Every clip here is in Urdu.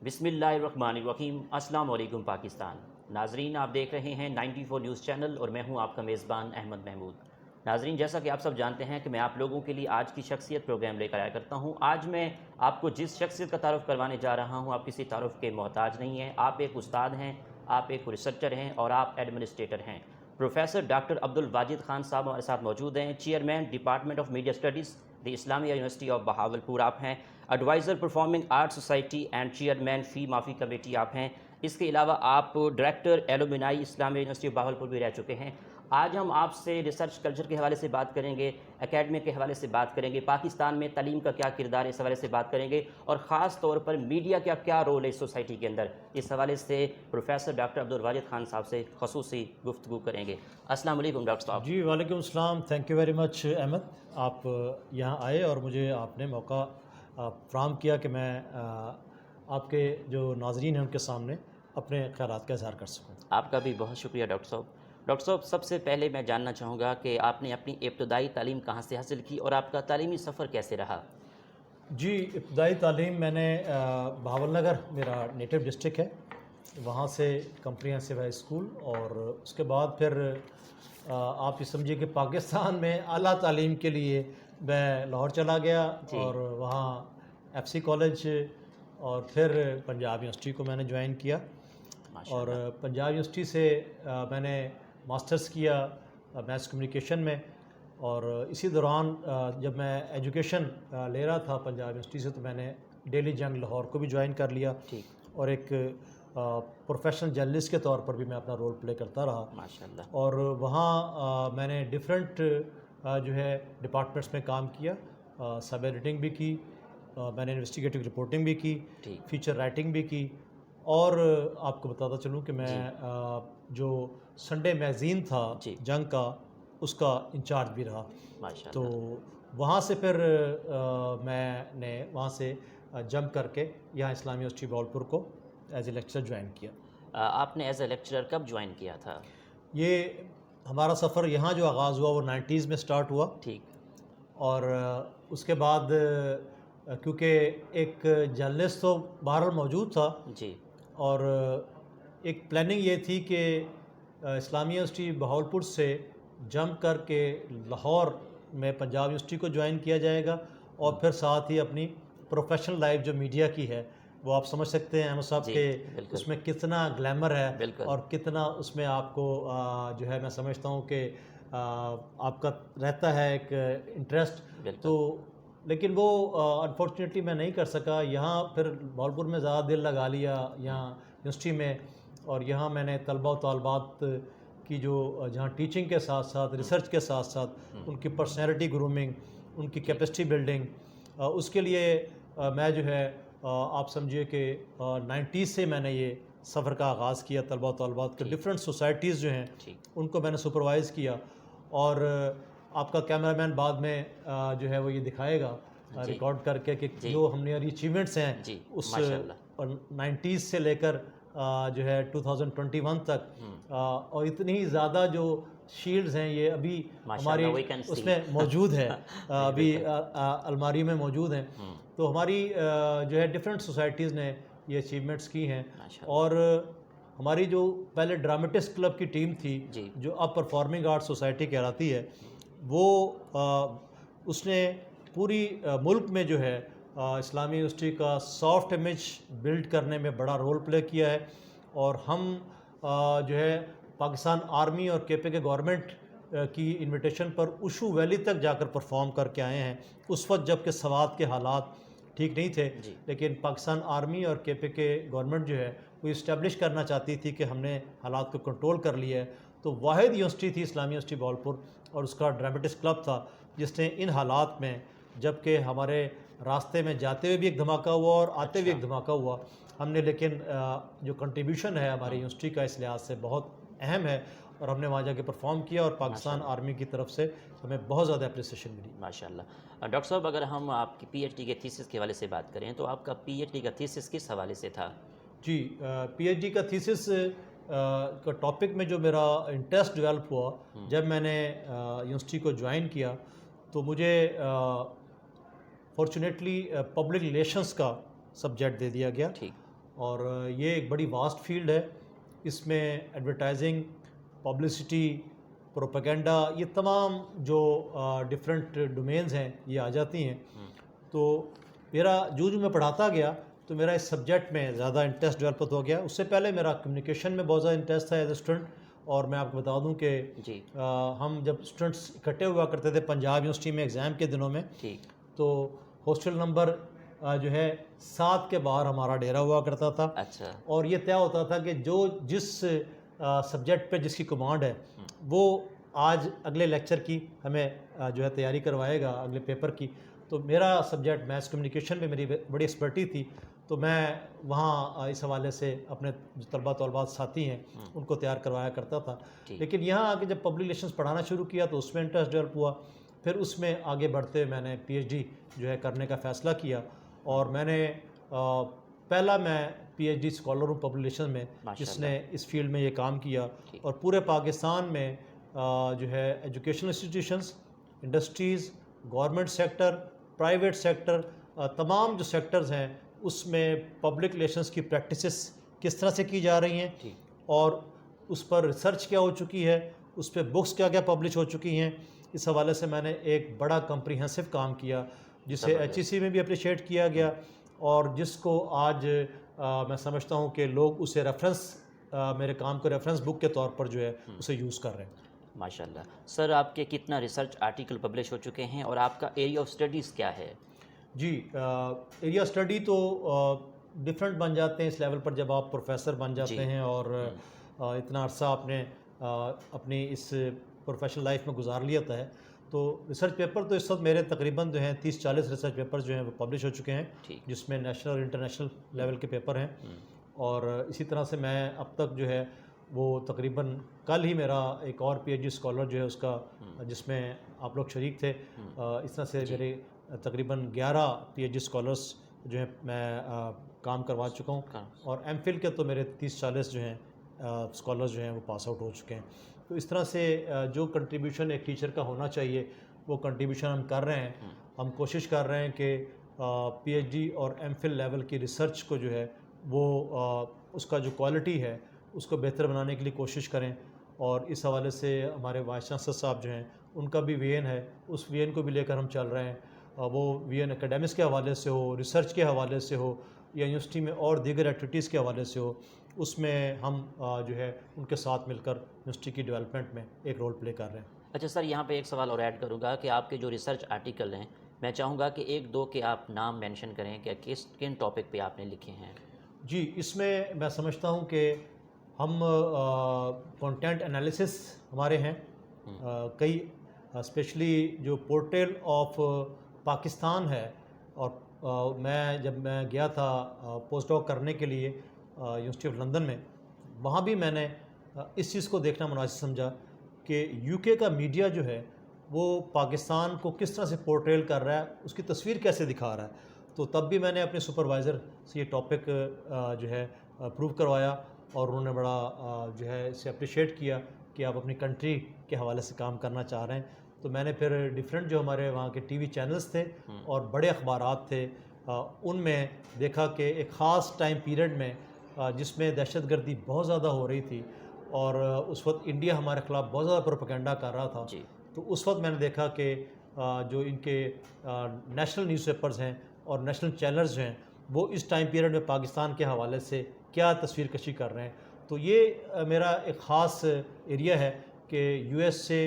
بسم اللہ الرحمن الرحیم۔ السلام علیکم پاکستان۔ ناظرین، آپ دیکھ رہے ہیں 94 نیوز چینل اور میں ہوں آپ کا میزبان احمد محمود۔ ناظرین، جیسا کہ آپ سب جانتے ہیں کہ میں آپ لوگوں کے لیے آج کی شخصیت پروگرام لے کر آیا کرتا ہوں۔ آج میں آپ کو جس شخصیت کا تعارف کروانے جا رہا ہوں، آپ کسی تعارف کے محتاج نہیں ہیں۔ آپ ایک استاد ہیں، آپ ایک ریسرچر ہیں اور آپ ایڈمنسٹریٹر ہیں۔ پروفیسر ڈاکٹر عبدالواجد خان صاحب ہمارے ساتھ موجود ہیں، chairman department of media studies the Islamia university of Bahawalpur آپ ہیں، advisor performing art society and chairman فی مافی کمیٹی آپ ہیں۔ اس کے علاوہ آپ director alumni Islamia university of Bahawalpur بھی رہ چکے ہیں۔ آج ہم آپ سے ریسرچ کلچر کے حوالے سے بات کریں گے، اکیڈمی کے حوالے سے بات کریں گے، پاکستان میں تعلیم کا کیا کردار ہے اس حوالے سے بات کریں گے، اور خاص طور پر میڈیا کا کیا رول ہے اس سوسائٹی کے اندر، اس حوالے سے پروفیسر ڈاکٹر عبدالواجد خان صاحب سے خصوصی گفتگو کریں گے۔ السلام علیکم ڈاکٹر صاحب۔ جی وعلیکم السلام، thank you very much Ahmad, آپ یہاں آئے اور مجھے آپ نے موقع فراہم کیا کہ میں آپ کے جو ناظرین ہیں ان کے سامنے اپنے خیالات کا اظہار کر سکوں۔ آپ کا بھی بہت شکریہ ڈاکٹر صاحب۔ ڈاکٹر صاحب، سب سے پہلے میں جاننا چاہوں گا کہ آپ نے اپنی ابتدائی تعلیم کہاں سے حاصل کی اور آپ کا تعلیمی سفر کیسے رہا؟ جی ابتدائی تعلیم میں نے بہاول نگر میرا نیٹو ڈسٹرکٹ ہے، وہاں سے کمپریہنسو ہائی اسکول، اور اس کے بعد پھر آپ یہ سمجھیے کہ پاکستان میں اعلیٰ تعلیم کے لیے میں لاہور چلا گیا اور وہاں ایف سی کالج اور پھر پنجاب یونیورسٹی کو میں نے جوائن کیا، اور پنجاب یونیورسٹی سے میں نے ماسٹرز کیا میس کمیونیکیشن میں، اور اسی دوران جب میں ایجوکیشن لے رہا تھا پنجاب یونیورسٹی سے تو میں نے ڈیلی جنگ لاہور کو بھی جوائن کر لیا، اور ایک پروفیشنل جرنلسٹ کے طور پر بھی میں اپنا رول پلے کرتا رہا ماشاءاللہ۔ اور وہاں میں نے ڈفرینٹ جو ہے ڈپارٹمنٹس میں کام کیا، سب ایڈیٹنگ بھی کی، میں نے انویسٹیگیٹو رپورٹنگ بھی کی، فیچر رائٹنگ بھی کی، اور آپ کو بتاتا چلوں کہ میں جو سنڈے میگزین تھا جنگ کا اس کا انچارج بھی رہا، تو وہاں سے پھر میں نے وہاں سے جمپ کر کے یہاں اسلامی یونیورسٹی بہاولپور کو ایز اے لیکچرر جوائن کیا۔ آپ نے ایز اے لیکچرر کب جوائن کیا تھا؟ یہ ہمارا سفر یہاں جو آغاز ہوا وہ 90s میں سٹارٹ ہوا، اور اس کے بعد کیونکہ ایک جرنلسٹ تو بہرحال موجود تھا، اور ایک پلاننگ یہ تھی کہ اسلامی یونیورسٹی بہاولپور سے جمپ کر کے لاہور میں پنجاب یونیورسٹی کو جوائن کیا جائے گا، اور پھر ساتھ ہی اپنی پروفیشنل لائف جو میڈیا کی ہے وہ آپ سمجھ سکتے ہیں احمد صاحب کہ اس میں کتنا گلیمر ہے اور کتنا اس میں آپ کو جو ہے میں سمجھتا ہوں کہ آپ کا رہتا ہے ایک انٹرسٹ، تو لیکن وہ انفارچونیٹلی میں نہیں کر سکا۔ یہاں پھر بہاولپور میں زیادہ دل لگا لیا یہاں یونیورسٹی میں، اور یہاں میں نے طلبہ و طالبات کی جو جہاں ٹیچنگ کے ساتھ ساتھ ریسرچ کے ساتھ ساتھ ان کی پرسنالٹی گرومنگ، ان کی کیپیسٹی بلڈنگ، اس کے لیے میں جو ہے آپ سمجھیے کہ 90s سے میں نے یہ سفر کا آغاز کیا، طلبہ و طالبات کے ڈفرینٹ سوسائٹیز جو ہیں ان کو میں نے سپروائز کیا، اور آپ کا کیمرہ مین بعد میں جو ہے وہ یہ دکھائے گا ریکارڈ کر کے کہ جو ہم نے اچیومنٹس ہیں اس 90s سے لے کر جو ہے 2021 تک، اور اتنی زیادہ جو شیلڈز ہیں یہ ابھی ہماری اس میں موجود ہے، ابھی الماری میں موجود ہیں، تو ہماری جو ہے ڈفرینٹ سوسائٹیز نے یہ اچیومنٹس کی ہیں، اور ہماری جو پہلے ڈرامٹسٹ کلب کی ٹیم تھی جو اب پرفارمنگ آرٹ سوسائٹی کہلاتی ہے، وہ اس نے پوری ملک میں جو ہے اسلامی یونیورسٹی کا سافٹ امیج بلڈ کرنے میں بڑا رول پلے کیا ہے، اور ہم جو ہے پاکستان آرمی اور کے پی کے گورنمنٹ کی انویٹیشن پر اوشو ویلی تک جا کر پرفارم کر کے آئے ہیں، اس وقت جب کہ سوات کے حالات ٹھیک نہیں تھے، لیکن پاکستان آرمی اور کے پی کے گورنمنٹ جو ہے وہ اسٹیبلش کرنا چاہتی تھی کہ ہم نے حالات کو کنٹرول کر لیا ہے، تو واحد یونیورسٹی تھی اسلامی یونیورسٹی بہاولپور، اور اس کا ڈرامٹسٹ کلب تھا جس نے ان حالات میں، جب کہ ہمارے راستے میں جاتے ہوئے بھی ایک دھماکہ ہوا اور آتے ہوئے ایک دھماکہ ہوا، ہم نے لیکن جو کنٹریبیوشن ہے ہماری یونیورسٹی کا اس لحاظ سے بہت اہم ہے، اور ہم نے وہاں جا کے پرفارم کیا، اور پاکستان آرمی کی طرف سے ہمیں بہت زیادہ اپریسیشن ملی۔ ماشاءاللہ۔ ڈاکٹر صاحب، اگر ہم آپ کی پی ایچ ڈی کے تھیسس کے حوالے سے بات کریں تو آپ کا پی ایچ ڈی کا تھیسس کس حوالے سے تھا؟ جی پی ایچ ڈی کا تھیسس کا ٹاپک میں جو میرا انٹرسٹ ڈیولپ ہوا جب میں نے یونیورسٹی کو جوائن کیا، تو مجھے فارچونیٹلی پبلک ریلیشنس کا سبجیکٹ دے دیا گیا، اور یہ ایک بڑی واسٹ فیلڈ ہے. اس میں ایڈورٹائزنگ، پبلسٹی، پروپیگنڈا، یہ تمام جو ڈفرینٹ ڈومینز ہیں یہ آ جاتی ہیں. تو میرا جو میں پڑھاتا گیا تو میرا اس سبجیکٹ میں زیادہ انٹرسٹ ڈیولپ ہو گیا. اس سے پہلے میرا کمیونیکیشن میں بہت زیادہ انٹرسٹ تھا ایز اے اسٹوڈنٹ. اور میں آپ کو بتا دوں کہ ہم جب اسٹوڈنٹس اکٹھے ہوا کرتے تھے پنجاب یونیورسٹی میں ایگزام کے دنوں میں، تو ہاسٹل نمبر جو ہے 7 کے باہر ہمارا ڈیرا ہوا کرتا تھا. اچھا. اور یہ طے ہوتا تھا کہ جو جس سبجیکٹ پہ جس کی کمانڈ ہے وہ آج اگلے لیکچر کی ہمیں جو ہے تیاری کروائے گا اگلے پیپر کی. تو میرا سبجیکٹ میتھس کمیونیکیشن میں میری بڑی ایکسپرٹی تھی. تو میں وہاں اس حوالے سے اپنے جو طلبات ساتھی ہیں ان کو تیار کروایا کرتا تھا. لیکن یہاں آگے جب پبلک ریلیشنس پڑھانا شروع کیا تو اس میں انٹرسٹ ڈیولپ ہوا. پھر اس میں آگے بڑھتے میں نے پی ایچ ڈی جو ہے کرنے کا فیصلہ کیا. اور میں نے پہلا میں پی ایچ ڈی اسکالر ہوں پبلک ریلیشن میں جس نے اس فیلڈ میں یہ کام کیا. اور پورے پاکستان میں جو ہے educational institutions, industries, government sector, private sector, تمام جو سیکٹرز ہیں اس میں پبلک ریلیشنس کی پریکٹسز کس طرح سے کی جا رہی ہیں اور اس پر ریسرچ کیا ہو چکی ہے، اس پہ بکس کیا کیا پبلش ہو چکی ہیں. اس حوالے سے میں نے ایک بڑا کمپریہنسو کام کیا جسے ایچ ای سی میں بھی اپریشیٹ کیا گیا اور جس کو آج میں سمجھتا ہوں کہ لوگ اسے ریفرنس، میرے کام کو ریفرنس بک کے طور پر جو ہے اسے یوز کر رہے ہیں. ماشاء اللہ. سر آپ کے کتنا ریسرچ آرٹیکل پبلش ہو چکے ہیں اور آپ کا ایریا آف اسٹڈیز کیا ہے؟ جی ایریا اسٹڈی تو ڈفرینٹ بن جاتے ہیں اس لیول پر جب آپ پروفیسر بن جاتے ہیں اور اتنا عرصہ آپ نے اپنی اس پروفیشنل لائف میں گزار لیا ہے. تو ریسرچ پیپر تو اس وقت میرے تقریباً جو ہیں 30-40 ریسرچ پیپر جو ہیں وہ پبلش ہو چکے ہیں جس میں نیشنل اور انٹرنیشنل لیول کے پیپر ہیں. اور اسی طرح سے میں اب تک جو ہے وہ تقریباً کل ہی میرا ایک اور پی ایچ ڈی اسکالر جو ہے اس کا جس میں آپ لوگ شریک تھے، اس طرح سے میرے تقریباً 11 پی ایچ ڈی اسکالرس جو ہیں میں کام کروا چکا ہوں. اور ایم فل کے تو میرے 30-40 جو ہیں اسکالرز جو ہیں وہ پاس آؤٹ ہو چکے ہیں. تو اس طرح سے جو کنٹریبیوشن ایک ٹیچر کا ہونا چاہیے وہ کنٹریبیوشن ہم کر رہے ہیں. ہم کوشش کر رہے ہیں کہ پی ایچ ڈی اور ایم فل لیول کی ریسرچ کو جو ہے وہ اس کا جو کوالٹی ہے اس کو بہتر بنانے کے لیے کوشش کریں. اور اس حوالے سے ہمارے وائس چانسلر صاحب جو ہیں ان کا بھی وین ہے، اس وین کو بھی لے کر ہم چل رہے ہیں. وہ وین اکیڈمکس کے حوالے سے ہو، ریسرچ کے حوالے سے ہو یا یونیورسٹی میں اور دیگر ایکٹیویٹیز کے حوالے سے ہو، اس میں ہم جو ہے ان کے ساتھ مل کر یونیورسٹی کی ڈیولپمنٹ میں ایک رول پلے کر رہے ہیں. اچھا سر، یہاں پہ ایک سوال اور ایڈ کروں گا کہ آپ کے جو ریسرچ آرٹیکل ہیں میں چاہوں گا کہ 1-2 کے آپ نام مینشن کریں کہ کن ٹاپک پہ آپ نے لکھے ہیں. جی اس میں میں سمجھتا ہوں کہ ہم کنٹینٹ انالیسس ہمارے ہیں کئی، اسپیشلی جو پورٹل آف پاکستان ہے. اور جب میں گیا تھا پوسٹ ڈاک کرنے کے لیے یونیورسٹی آف لندن میں، وہاں بھی میں نے اس چیز کو دیکھنا مناسب سمجھا کہ یو کے کا میڈیا جو ہے وہ پاکستان کو کس طرح سے پورٹریل کر رہا ہے، اس کی تصویر کیسے دکھا رہا ہے. تو تب بھی میں نے اپنے سپروائزر سے یہ ٹاپک جو ہے اپروو کروایا اور انہوں نے بڑا جو ہے اسے اپریشیٹ کیا کہ آپ اپنی کنٹری کے حوالے سے کام کرنا چاہ رہے ہیں. تو میں نے پھر ڈفرینٹ جو ہمارے وہاں کے ٹی وی چینلز تھے اور بڑے اخبارات تھے ان میں دیکھا کہ ایک خاص ٹائم پیریڈ میں جس میں دہشت گردی بہت زیادہ ہو رہی تھی اور اس وقت انڈیا ہمارے خلاف بہت زیادہ پروپیگنڈا کر رہا تھا. تو اس وقت میں نے دیکھا کہ جو ان کے نیشنل نیوز پیپرز ہیں اور نیشنل چینلز ہیں وہ اس ٹائم پیریڈ میں پاکستان کے حوالے سے کیا تصویر کشی کر رہے ہیں. تو یہ میرا ایک خاص ایریا ہے کہ یو ایس سے،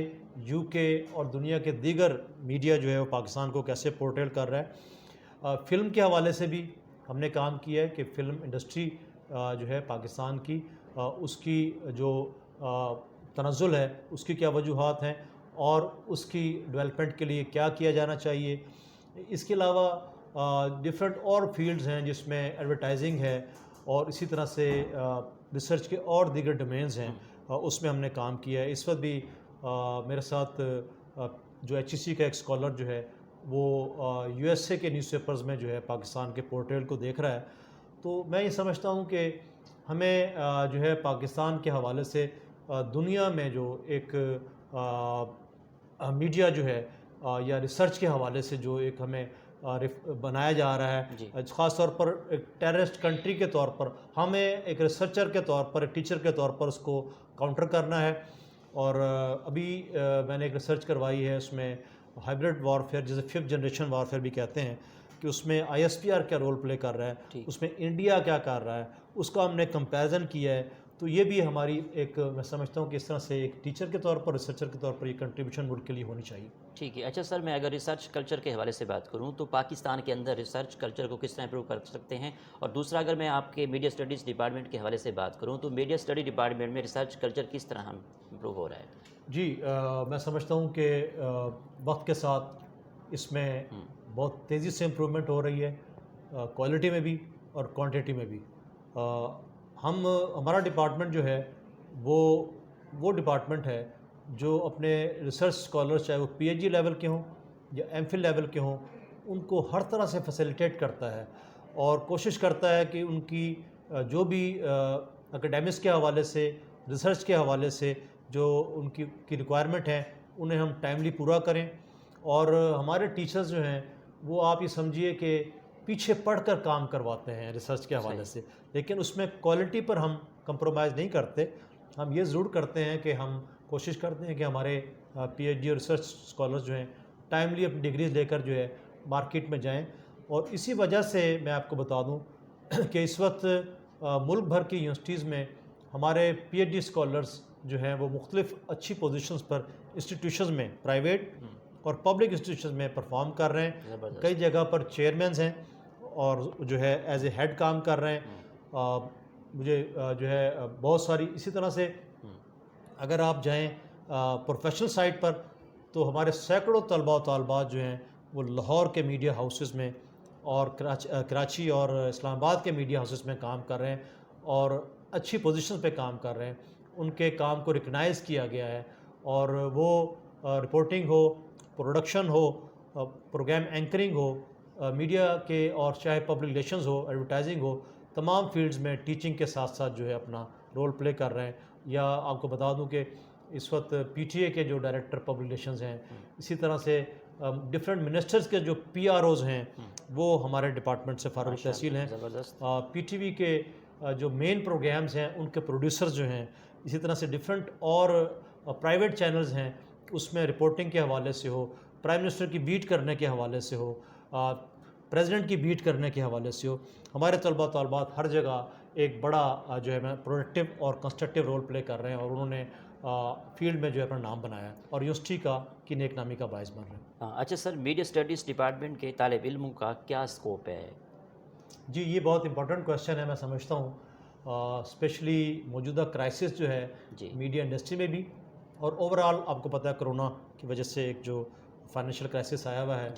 یو کے اور دنیا کے دیگر میڈیا جو ہے وہ پاکستان کو کیسے پورٹریل کر رہا ہے. فلم کے حوالے سے بھی ہم نے کام کیا ہے کہ فلم انڈسٹری جو ہے پاکستان کی اس کی جو تنزل ہے اس کی کیا وجوہات ہیں اور اس کی ڈیولپمنٹ کے لیے کیا کیا جانا چاہیے. اس کے علاوہ ڈفرینٹ اور فیلڈز ہیں جس میں ایڈورٹائزنگ ہے اور اسی طرح سے ریسرچ کے اور دیگر ڈومینز ہیں، اس میں ہم نے کام کیا ہے. اس وقت بھی میرے ساتھ جو ایچ ای سی کا ایک اسکالر جو ہے وہ یو ایس اے کے نیوز پیپرز میں جو ہے پاکستان کے پورٹریل کو دیکھ رہا ہے. تو میں یہ سمجھتا ہوں کہ ہمیں جو ہے پاکستان کے حوالے سے دنیا میں جو ایک میڈیا جو ہے یا ریسرچ کے حوالے سے جو ایک ہمیں بنایا جا رہا ہے، خاص طور پر ایک ٹیررسٹ کنٹری کے طور پر ہمیں ایک ریسرچر کے طور پر، ایک ٹیچر کے طور پر اس کو کاؤنٹر کرنا ہے. اور ابھی میں نے ایک ریسرچ کروائی ہے اس میں ہائبرڈ وارفیئر، جسے 5th جنریشن وارفیئر بھی کہتے ہیں، کہ اس میں ISPR کیا رول پلے کر رہا ہے، اس میں انڈیا کیا کر رہا ہے، اس کا ہم نے کمپیریزن کیا ہے. تو یہ بھی ہماری ایک، میں سمجھتا ہوں کہ اس طرح سے ایک ٹیچر کے طور پر، ریسرچر کے طور پر یہ کنٹریبیوشن ملک کے لیے ہونی چاہیے. ٹھیک ہے. اچھا سر، میں اگر ریسرچ کلچر کے حوالے سے بات کروں تو پاکستان کے اندر ریسرچ کلچر کو کس طرح امپروو کر سکتے ہیں، اور دوسرا اگر میں آپ کے میڈیا اسٹڈیز ڈپارٹمنٹ کے حوالے سے بات کروں تو میڈیا اسٹڈی ڈپارٹمنٹ میں ریسرچ کلچر کس طرح امپروو ہو رہا ہے؟ جی میں سمجھتا ہوں کہ وقت کے ساتھ اس میں بہت تیزی سے امپرومنٹ ہو رہی ہے، کوالٹی میں بھی اور کوانٹٹی میں بھی. ہمارا ڈپارٹمنٹ جو ہے وہ ڈپارٹمنٹ ہے جو اپنے ریسرچ اسکالرس، چاہے وہ PhD لیول کے ہوں یا MPhil لیول کے ہوں، ان کو ہر طرح سے فیسیلیٹیٹ کرتا ہے اور کوشش کرتا ہے کہ ان کی جو بھی اکیڈیمکس کے حوالے سے، ریسرچ کے حوالے سے جو ان کی ریکوائرمنٹ ہے انہیں ہم ٹائملی پورا کریں. اور ہمارے ٹیچرز جو ہیں وہ آپ یہ سمجھیے کہ پیچھے پڑھ کر کام کرواتے ہیں ریسرچ کے حوالے سے، لیکن اس میں کوالٹی پر ہم کمپرومائز نہیں کرتے. ہم یہ ضرور کرتے ہیں کہ ہم کوشش کرتے ہیں کہ ہمارے PhD اور ریسرچ اسکالرز جو ہیں ٹائملی اپنی ڈگریز لے کر جو ہے مارکیٹ میں جائیں. اور اسی وجہ سے میں آپ کو بتا دوں کہ اس وقت ملک بھر کی یونیورسٹیز میں ہمارے PhD اسکالرز جو ہیں وہ مختلف اچھی پوزیشنز پر انسٹیٹیوشنز میں، پرائیویٹ اور پبلک انسٹیٹیوشنز میں پرفارم کر رہے ہیں. کئی جگہ پر چیئرمینز ہیں اور جو ہے ایز اے ہیڈ کام کر رہے ہیں. مجھے جو ہے بہت ساری اسی طرح سے اگر آپ جائیں پروفیشنل سائٹ پر تو ہمارے سینکڑوں طلباء و طالبات جو ہیں وہ لاہور کے میڈیا ہاؤسز میں اور کراچی اور اسلام آباد کے میڈیا ہاؤسز میں کام کر رہے ہیں اور اچھی پوزیشن پہ کام کر رہے ہیں. ان کے کام کو ریکگنائز کیا گیا ہے اور وہ رپورٹنگ ہو، پروڈکشن ہو، پروگرام اینکرنگ ہو، میڈیا کے، اور چاہے پبلک ریلیشنز ہو، ایڈورٹائزنگ ہو، تمام فیلڈز میں ٹیچنگ کے ساتھ ساتھ جو ہے اپنا رول پلے کر رہے ہیں. یا آپ کو بتا دوں کہ اس وقت PTA کے جو ڈائریکٹر پبلک ریلیشنز ہیں، اسی طرح سے ڈفرینٹ منسٹرز کے جو PROز ہیں وہ ہمارے ڈپارٹمنٹ سے فارغ التحصیل ہیں. PTV کے جو مین پروگرامز ہیں ان کے پروڈیوسرز جو ہیں، اسی طرح سے ڈفرینٹ اور پرائیویٹ چینلز ہیں اس میں رپورٹنگ کے حوالے سے ہو، پرائم منسٹر کی بیٹ کرنے کے حوالے سے ہو، پریزیڈنٹ کی بیٹ کرنے کے حوالے سے ہو، ہمارے طلباء طالبات ہر جگہ ایک بڑا جو ہے پروڈکٹیو اور کنسٹرکٹیو رول پلے کر رہے ہیں اور انہوں نے فیلڈ میں جو ہے اپنا نام بنایا اور یونیورسٹی کی نیک نامی کا باعث بن رہے ہیں. اچھا سر، میڈیا اسٹڈیز ڈپارٹمنٹ کے طالب علموں کا کیا اسکوپ ہے؟ جی یہ بہت امپورٹنٹ کویشچن ہے. میں سمجھتا ہوں اسپیشلی موجودہ کرائسس جو ہے میڈیا انڈسٹری میں بھی، اور اوورآل آپ کو پتہ ہے کرونا کی وجہ سے ایک جو فائنینشیل کرائسس آیا ہوا ہے،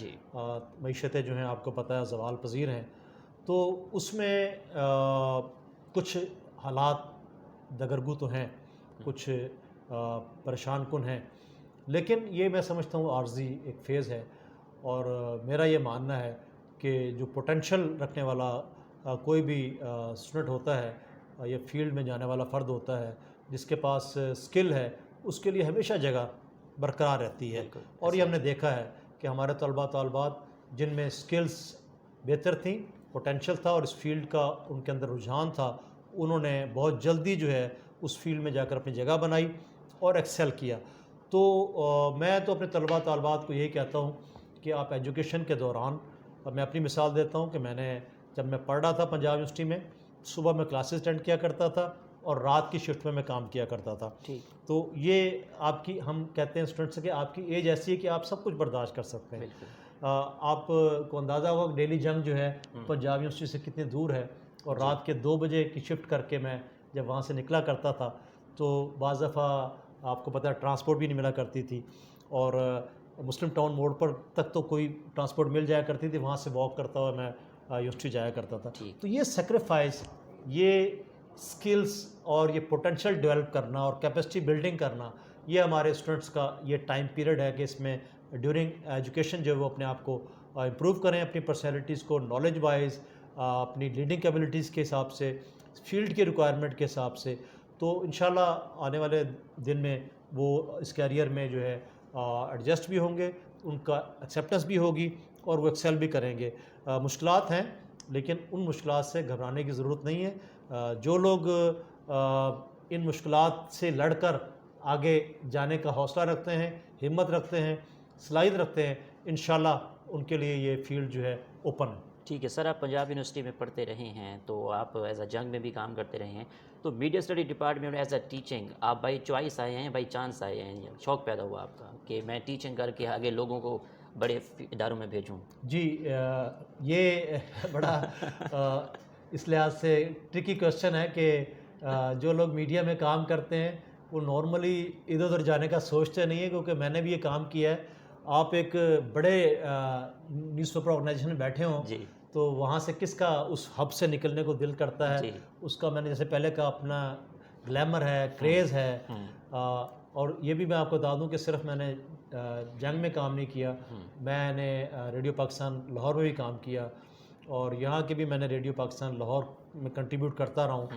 معیشتیں جو ہیں آپ کو پتہ ہے زوال پذیر ہیں، تو اس میں کچھ حالات دگرگو تو ہیں، کچھ پریشان کن ہیں، لیکن یہ میں سمجھتا ہوں عارضی ایک فیز ہے. اور میرا یہ ماننا ہے کہ جو پوٹینشل رکھنے والا کوئی بھی اسٹوڈنٹ ہوتا ہے یا فیلڈ میں جانے والا فرد ہوتا ہے، جس کے پاس اسکل ہے، اس کے لیے ہمیشہ جگہ برقرار رہتی ہے. اور یہ ہم نے دیکھا ہے کہ ہمارے طلباء طالبات جن میں اسکلز بہتر تھیں، پوٹینشل تھا اور اس فیلڈ کا ان کے اندر رجحان تھا، انہوں نے بہت جلدی جو ہے اس فیلڈ میں جا کر اپنی جگہ بنائی اور ایکسل کیا. تو میں تو اپنے طلباء طالبات کو یہی کہتا ہوں کہ آپ ایجوکیشن کے دوران، میں اپنی مثال دیتا ہوں کہ جب میں پڑھ رہا تھا پنجاب یونیورسٹی میں، صبح میں کلاسز اٹینڈ کیا کرتا تھا اور رات کی شفٹ میں کام کیا کرتا تھا. تو یہ آپ کی، ہم کہتے ہیں اسٹوڈنٹ سے کہ آپ کی ایج ایسی ہے کہ آپ سب کچھ برداشت کر سکتے ہیں. آپ کو اندازہ ہوگا ڈیلی جنگ جو ہے پنجاب یونیورسٹی سے کتنی دور ہے، اور رات کے 2 بجے کی شفٹ کر کے میں جب وہاں سے نکلا کرتا تھا تو بعض دفعہ آپ کو پتہ ہے ٹرانسپورٹ بھی نہیں ملا کرتی تھی، اور مسلم ٹاؤن موڑ پر تک تو کوئی ٹرانسپورٹ مل جایا کرتی تھی، وہاں سے واک کرتا ہوا میں یونیورسٹی جایا کرتا تھا. تو یہ سیکریفائز، یہ سکلز اور یہ پوٹینشیل ڈیولپ کرنا اور کیپیسٹی بلڈنگ کرنا، یہ ہمارے اسٹوڈنٹس کا یہ ٹائم پیریڈ ہے کہ اس میں ڈیورنگ ایجوکیشن جو ہے وہ اپنے آپ کو امپروو کریں، اپنی پرسنالٹیز کو نالج وائز، اپنی لیڈنگ کیپبلٹیز کے حساب سے، فیلڈ کی ریکوائرمنٹ کے حساب سے. تو انشاءاللہ آنے والے دن میں وہ اس کیریئر میں جو ہے ایڈجسٹ بھی ہوں گے، ان کا ایکسیپٹنس بھی ہوگی اور وہ ایکسیل بھی کریں گے. مشکلات ہیں لیکن ان مشکلات سے گھبرانے کی ضرورت نہیں ہے. جو لوگ ان مشکلات سے لڑ کر آگے جانے کا حوصلہ رکھتے ہیں، ہمت رکھتے ہیں، صلاحیت رکھتے ہیں، انشاءاللہ ان کے لیے یہ فیلڈ جو ہے اوپن ہے. ٹھیک ہے سر، آپ پنجاب یونیورسٹی میں پڑھتے رہے ہیں تو آپ ایز اے جنگ میں بھی کام کرتے رہے ہیں، تو media study department as a teaching آپ بائی چوائس آئے ہیں، بائی چانس آئے ہیں، شوق پیدا ہوا آپ کا کہ میں ٹیچنگ کر کے آگے لوگوں کو بڑے اداروں میں بھیجوں؟ جی یہ بڑا اس لحاظ سے ٹرکی کوشچن ہے کہ جو لوگ میڈیا میں کام کرتے ہیں وہ نارملی ادھر ادھر جانے کا سوچتے نہیں ہیں، کیونکہ میں نے بھی یہ کام کیا ہے. آپ ایک بڑے نیوز پیپر آرگنائزیشن میں بیٹھے ہوں جی تو وہاں سے کس کا اس ہب سے نکلنے کو دل کرتا ہے. جی اس کا میں نے جیسے پہلے کہا اپنا گلیمر ہے، کریز ہے. اور یہ بھی میں آپ کو بتا دوں کہ صرف میں نے جنگ میں کام نہیں کیا، میں نے ریڈیو پاکستان لاہور میں بھی کام کیا، اور یہاں کے بھی میں نے ریڈیو پاکستان لاہور میں کنٹریبیوٹ کرتا رہا ہوں.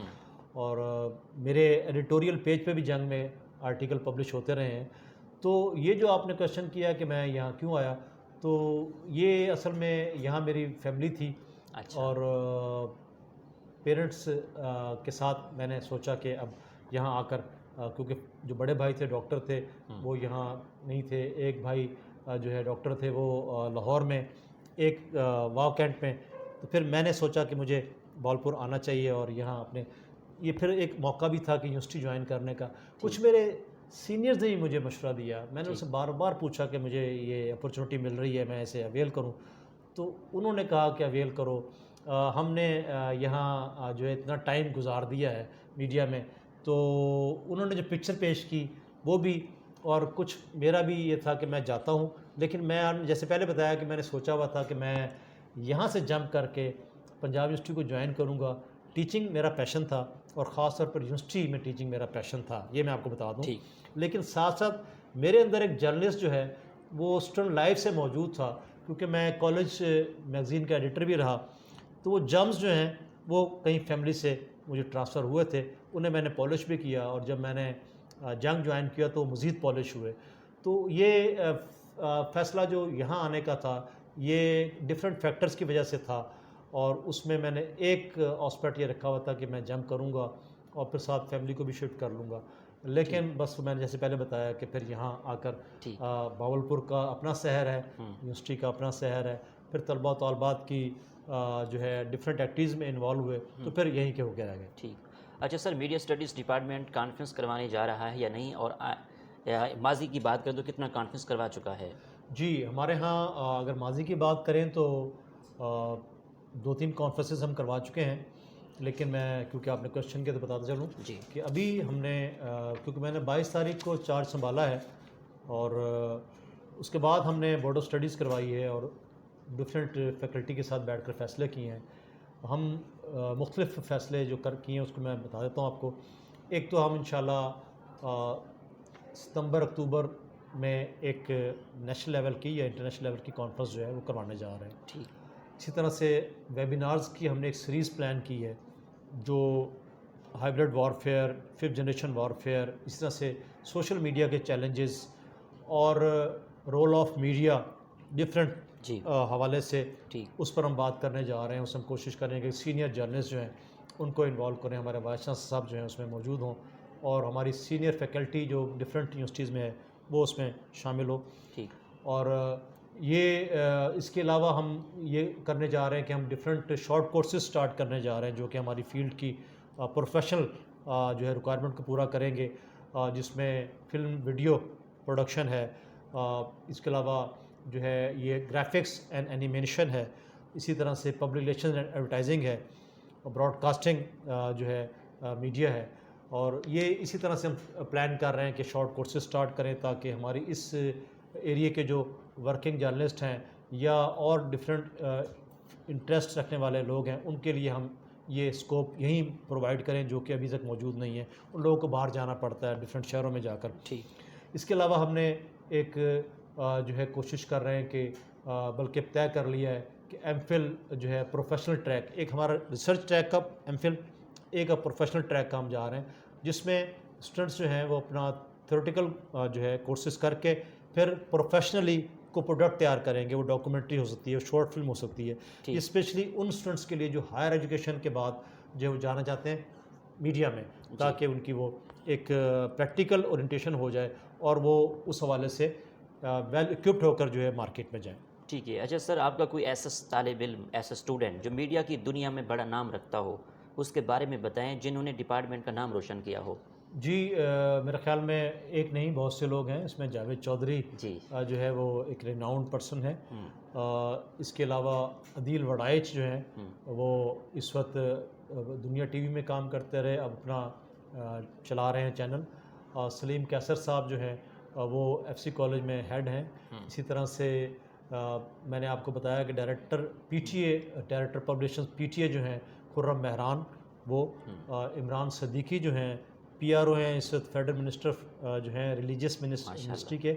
اور میرے ایڈیٹوریل پیج پہ بھی جنگ میں آرٹیکل پبلش ہوتے رہے ہیں. تو یہ جو آپ نے کویشچن کیا کہ میں یہاں کیوں آیا، تو یہ اصل میں یہاں میری فیملی تھی. اچھا. اور پیرنٹس کے ساتھ میں نے سوچا کہ اب یہاں آ کر، کیونکہ جو بڑے بھائی تھے ڈاکٹر تھے وہ یہاں نہیں تھے، ایک بھائی جو ہے ڈاکٹر تھے وہ لاہور میں، ایک واو کینٹ میں. تو پھر میں نے سوچا کہ مجھے بھاولپور آنا چاہیے، اور یہاں اپنے یہ پھر ایک موقع بھی تھا کہ یونیورسٹی جوائن کرنے کا. کچھ میرے سینئرز نے ہی مجھے مشورہ دیا، میں نے ان سے بار بار پوچھا کہ مجھے یہ اپرچونیٹی مل رہی ہے، میں اسے اویل کروں. تو انہوں نے کہا کہ اویل کرو. ہم نے یہاں جو ہے اتنا ٹائم گزار دیا ہے میڈیا میں، تو انہوں نے جو پکچر پیش کی وہ بھی، اور کچھ میرا بھی یہ تھا کہ میں جاتا ہوں. لیکن میں جیسے پہلے بتایا کہ میں نے سوچا ہوا تھا کہ میں یہاں سے جمپ کر کے پنجاب یونیورسٹی کو جوائن کروں گا. ٹیچنگ میرا پیشن تھا، اور خاص طور پر یونیورسٹی میں ٹیچنگ میرا پیشن تھا، یہ میں آپ کو بتا دوں. لیکن ساتھ ساتھ میرے اندر ایک جرنلسٹ جو ہے وہ اسٹوڈنٹ لائف سے موجود تھا، کیونکہ میں کالج میگزین کا ایڈیٹر بھی رہا. تو وہ جرمز جو ہیں وہ کئی فیملی سے مجھے ٹرانسفر ہوئے تھے، انہیں میں نے پالش بھی کیا، اور جب میں نے جنگ جوائن کیا تو مزید پالش ہوئے. تو یہ فیصلہ جو یہاں آنے کا تھا یہ ڈفرینٹ فیکٹرز کی وجہ سے تھا، اور اس میں نے ایک آسپیکٹ یہ رکھا ہوا تھا کہ میں جمپ کروں گا اور پھر ساتھ فیملی کو بھی شفٹ کر لوں گا. لیکن بس میں نے جیسے پہلے بتایا کہ پھر یہاں آ کر بھاولپور کا اپنا شہر ہے، یونیورسٹی کا اپنا شہر ہے، پھر طلباء و طالبات کی جو ہے ڈفرینٹ ایکٹیویٹیز میں انوالو ہوئے، تو پھر یہیں کے ہو کے رہ گئے. ٹھیک. اچھا سر، میڈیا اسٹڈیز ڈپارٹمنٹ کانفرنس کروانے جا رہا ہے یا نہیں، اور ماضی کی بات کریں تو کتنا کانفرنس کروا چکا ہے؟ جی ہمارے ہاں اگر ماضی کی بات کریں تو 2-3 کانفرنسز ہم کروا چکے ہیں. لیکن میں کیونکہ آپ نے کویشچن کیا تو بتاتا چلوں کہ ابھی ہم نے کیونکہ میں نے 22 تاریخ کو چارج سنبھالا ہے، اور اس کے بعد ہم نے بورڈ آف اسٹڈیز کروائی ہے، اور ڈفرینٹ فیکلٹی کے ساتھ بیٹھ کر فیصلے کیے ہیں. ہم مختلف فیصلے جو کیے ہیں اس کو میں بتا دیتا ہوں آپ کو. ایک تو ہم انشاءاللہ ستمبر اکتوبر میں ایک نیشنل لیول کی یا انٹرنیشنل لیول کی کانفرنس جو ہے وہ کروانے جا رہے ہیں. ٹھیک. اسی طرح سے ویبینارز کی ہم نے ایک سیریز پلان کی ہے جو hybrid warfare, 5th generation warfare, اسی طرح سے سوشل میڈیا کے چیلنجز اور رول آف میڈیا ڈفرینٹ حوالے سے اس پر ہم بات کرنے جا رہے ہیں. اس میں ہم کوشش کریں کہ سینئر جرنلسٹ جو ہیں ان کو انوالو کریں، ہمارے وائس چانسلر صاحب جو ہیں اس میں موجود ہوں، اور ہماری سینئر فیکلٹی جو ڈفرینٹ یونیورسٹیز میں ہے وہ اس میں شامل ہو. اور یہ اس کے علاوہ ہم یہ کرنے جا رہے ہیں کہ ہم ڈفرینٹ شارٹ کورسز سٹارٹ کرنے جا رہے ہیں جو کہ ہماری فیلڈ کی پروفیشنل جو ہے ریکوائرمنٹ کو پورا کریں گے، جس میں فلم ویڈیو پروڈکشن ہے، اس کے علاوہ جو ہے یہ گرافکس اینڈ اینیمیشن ہے، اسی طرح سے پبلک ریلیشنز اینڈ ایڈورٹائزنگ ہے، براڈ کاسٹنگ جو ہے میڈیا ہے. اور یہ اسی طرح سے ہم پلان کر رہے ہیں کہ شارٹ کورسز سٹارٹ کریں تاکہ ہماری اس ایریے کے جو ورکنگ جرنلسٹ ہیں یا اور ڈفرینٹ انٹرسٹ رکھنے والے لوگ ہیں ان کے لیے ہم یہ اسکوپ یہیں پرووائڈ کریں جو کہ ابھی تک موجود نہیں ہے. ان لوگوں کو باہر جانا پڑتا ہے ڈفرینٹ شہروں میں جا کر. اس کے علاوہ ہم نے ایک جو ہے کوشش کر رہے ہیں کہ بلکہ طے کر لیا ہے کہ ایم فل جو ہے پروفیشنل ٹریک، ایک ہمارا ریسرچ ٹریک کا ایم فل، ایک پروفیشنل ٹریک کا ہم جا رہے ہیں جس میں اسٹوڈنٹس جو ہیں وہ اپنا تھیوریٹیکل جو ہے کورسز کر کے پھر پروفیشنلی کو پروڈکٹ تیار کریں گے، وہ ڈاکومنٹری ہو سکتی ہے، شارٹ فلم ہو سکتی ہے، ٹھیک۔ اسپیشلی ان اسٹوڈنٹس کے لیے جو ہائر ایجوکیشن کے بعد جو وہ جانا چاہتے ہیں میڈیا میں، تاکہ ان کی وہ ایک پریکٹیکل اورینٹیشن ہو جائے اور وہ اس حوالے سے ویل اکوپڈ ہو کر جو ہے مارکیٹ میں جائیں۔ ٹھیک ہے۔ اچھا سر، آپ کا کوئی ایسا طالب علم، ایسا اسٹوڈنٹ جو میڈیا کی دنیا میں بڑا نام رکھتا ہو، اس کے بارے میں بتائیں جنہوں نے ڈپارٹمنٹ کا نام روشن کیا ہو۔ جی میرے خیال میں ایک نہیں بہت سے لوگ ہیں، اس میں جاوید چودھری جی جو ہے وہ ایک ریناؤنڈ پرسن ہے۔ اس کے علاوہ عدیل وڑائچ جو ہیں وہ اس وقت دنیا ٹی وی میں کام کرتے رہے، اب اپنا چلا رہے ہیں چینل۔ سلیم کیسر صاحب جو ہیں وہ ایف سی کالج میں ہیڈ ہیں۔ اسی طرح سے میں نے آپ کو بتایا کہ director P T A, director publications P T A جو ہیں خرم مہران، وہ عمران صدیقی جو ہیں پی آر او ہیں اس وقت فیڈرل منسٹر جو ہیں ریلیجیس منسٹری کے۔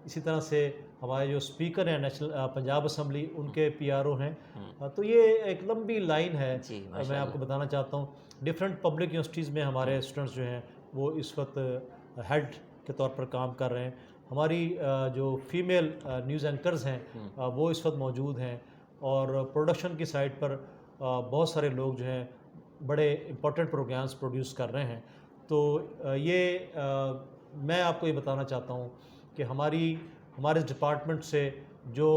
اسی طرح سے ہمارے جو اسپیکر ہیں نیشنل پنجاب اسمبلی، ان کے پی آر او ہیں۔ تو یہ ایک لمبی لائن ہے، میں آپ کو بتانا چاہتا ہوں۔ ڈفرینٹ پبلک یونیورسٹیز میں ہمارے اسٹوڈنٹس جو ہیں وہ اس وقت ہیڈ کے طور پر کام کر رہے ہیں۔ ہماری جو فیمیل نیوز اینکرز ہیں وہ اس وقت موجود ہیں، اور پروڈکشن کی سائٹ پر بہت سارے لوگ جو ہیں بڑے امپورٹنٹ پروگرامز پروڈیوس کر رہے ہیں۔ تو یہ میں آپ کو یہ بتانا چاہتا ہوں کہ ہمارے ڈپارٹمنٹ سے جو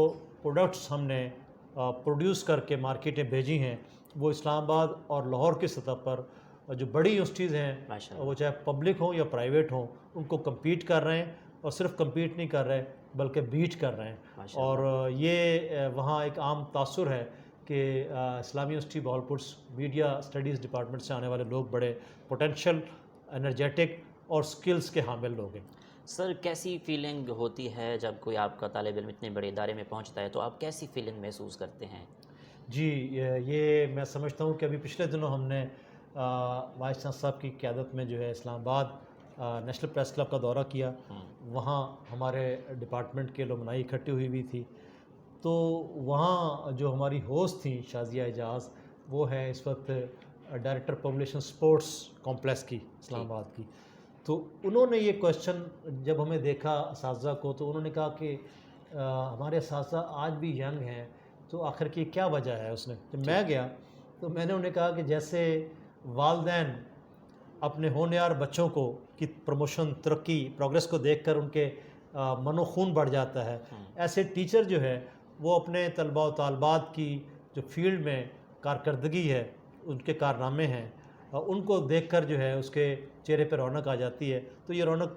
پروڈکٹس ہم نے پروڈیوس کر کے مارکیٹیں بھیجی ہیں، وہ اسلام آباد اور لاہور کی سطح پر جو بڑی یونیورسٹیز ہیں، وہ چاہے پبلک ہوں یا پرائیویٹ ہوں، ان کو کمپیٹ کر رہے ہیں، اور صرف کمپیٹ نہیں کر رہے بلکہ بیٹ کر رہے ہیں۔ اور یہ وہاں ایک عام تاثر ہے کہ اسلامی university Bahawalpur media studies department سے آنے والے لوگ بڑے پوٹینشیل، انرجیٹک اور سکلز کے حامل لوگ ہیں۔ سر، کیسی فیلنگ ہوتی ہے جب کوئی آپ کا طالب علم اتنے بڑے ادارے میں پہنچتا ہے، تو آپ کیسی فیلنگ محسوس کرتے ہیں؟ جی یہ میں سمجھتا ہوں کہ ابھی پچھلے دنوں ہم نے وائس چانسلر صاحب کی قیادت میں جو ہے اسلام آباد نیشنل پریس کلب کا دورہ کیا۔ وہاں ہمارے ڈپارٹمنٹ کے لمنائی اکٹھی ہوئی تھی، تو وہاں جو ہماری ہوسٹ تھیں شازیہ اعجاز، وہ ہے اس وقت ڈائریکٹر پبلیشن سپورٹس کمپلیکس کی اسلام آباد کی۔ تو انہوں نے یہ کویشچن جب ہمیں دیکھا اساتذہ کو، تو انہوں نے کہا کہ ہمارے اساتذہ آج بھی ینگ ہیں، تو آخر کی کیا وجہ ہے؟ اس نے جب میں گیا تو میں نے انہیں کہا کہ جیسے والدین اپنے ہونہار بچوں کو کی پروموشن، ترقی، پروگریس کو دیکھ کر ان کے من و خون بڑھ جاتا ہے، ایسے ٹیچر جو ہے وہ اپنے طلباء و طالبات کی جو فیلڈ میں کارکردگی ہے، ان کے کارنامے ہیں، ان کو دیکھ کر جو ہے اس کے چہرے پہ رونق آ جاتی ہے۔ تو یہ رونق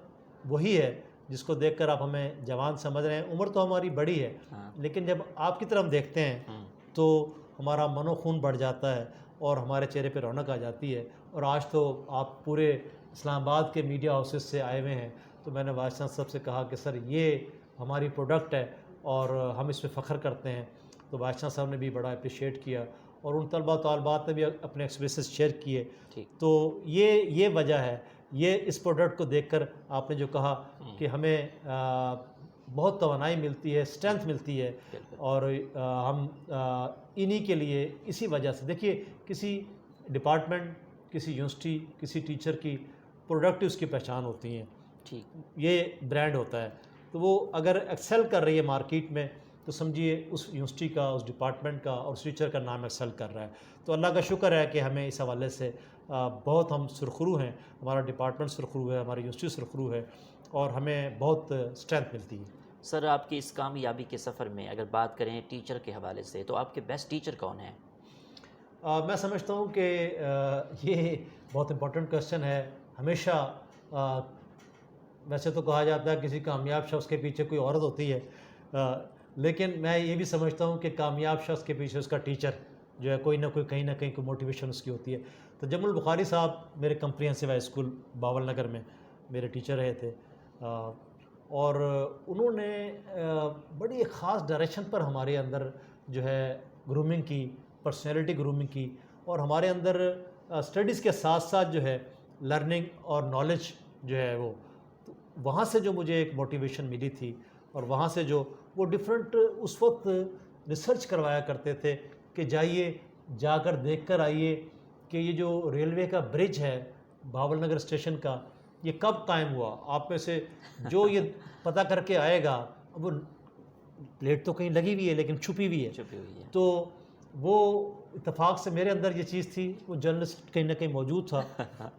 وہی ہے جس کو دیکھ کر آپ ہمیں جوان سمجھ رہے ہیں۔ عمر تو ہماری بڑی ہے، لیکن جب آپ کی طرف دیکھتے ہیں تو ہمارا من و خون بڑھ جاتا ہے اور ہمارے چہرے پہ رونق آ جاتی ہے۔ اور آج تو آپ پورے اسلام آباد کے میڈیا ہاؤسز سے آئے ہوئے ہیں، تو میں نے وائس چانسلر صاحب سے کہا کہ سر یہ ہماری پروڈکٹ ہے اور ہم اس پہ فخر کرتے ہیں۔ تو وائس چانسلر صاحب نے بھی بڑا اپریشیٹ کیا، اور ان طلباء طالبات نے بھی اپنے ایکسپیرینسز شیئر کیے۔ تو یہ وجہ ہے، یہ اس پروڈکٹ کو دیکھ کر آپ نے جو کہا کہ ہمیں بہت توانائی ملتی ہے، اسٹرینتھ ملتی ہے، اور ہم انہی کے لیے اسی وجہ سے دیکھیے کسی ڈپارٹمنٹ، کسی یونیورسٹی، کسی ٹیچر کی پروڈکٹ اس کی پہچان ہوتی ہیں، یہ برانڈ ہوتا ہے۔ تو وہ اگر ایکسل کر رہی ہے مارکیٹ میں تو سمجھیے اس یونیورسٹی کا، اس ڈپارٹمنٹ کا اور اس ٹیچر کا نام ایکسل کر رہا ہے۔ تو اللہ کا شکر ہے کہ ہمیں اس حوالے سے بہت ہم سرخرو ہیں، ہمارا ڈپارٹمنٹ سرخرو ہے، ہماری یونیورسٹی سرخرو ہے، اور ہمیں بہت اسٹرینتھ ملتی ہے۔ سر، آپ کی اس کامیابی کے سفر میں اگر بات کریں ٹیچر کے حوالے سے، تو آپ کے بیسٹ ٹیچر کون ہیں؟ میں سمجھتا ہوں کہ یہ بہت امپورٹنٹ کویشچن ہے۔ ہمیشہ ویسے تو کہا جاتا ہے کسی کامیاب شخص کے پیچھے کوئی عورت ہوتی ہے، لیکن میں یہ بھی سمجھتا ہوں کہ کامیاب شخص کے پیچھے اس کا ٹیچر جو ہے کوئی نہ کوئی کہیں نہ کہیں کوئی موٹیویشن اس کی ہوتی ہے۔ تو جمل البخاری صاحب میرے کمپریہنسو ہائی اسکول باول نگر میں میرے ٹیچر رہے تھے، اور انہوں نے بڑی ایک خاص ڈائریکشن پر ہمارے اندر جو ہے گرومنگ کی، پرسنالٹی گرومنگ کی، اور ہمارے اندر اسٹڈیز کے ساتھ ساتھ جو ہے لرننگ اور نالج جو ہے وہاں سے جو مجھے ایک موٹیویشن ملی تھی، اور وہاں سے جو وہ ڈفرینٹ اس وقت ریسرچ کروایا کرتے تھے کہ جائیے، جا کر دیکھ کر آئیے کہ یہ جو ریلوے کا برج ہے باول نگر اسٹیشن کا، یہ کب قائم ہوا۔ آپ میں سے جو یہ پتہ کر کے آئے گا، وہ پلیٹ تو کہیں لگی ہوئی ہے لیکن چھپی ہوئی ہے. تو وہ اتفاق سے میرے اندر یہ چیز تھی, وہ جرنلسٹ کہیں نہ کہیں موجود تھا.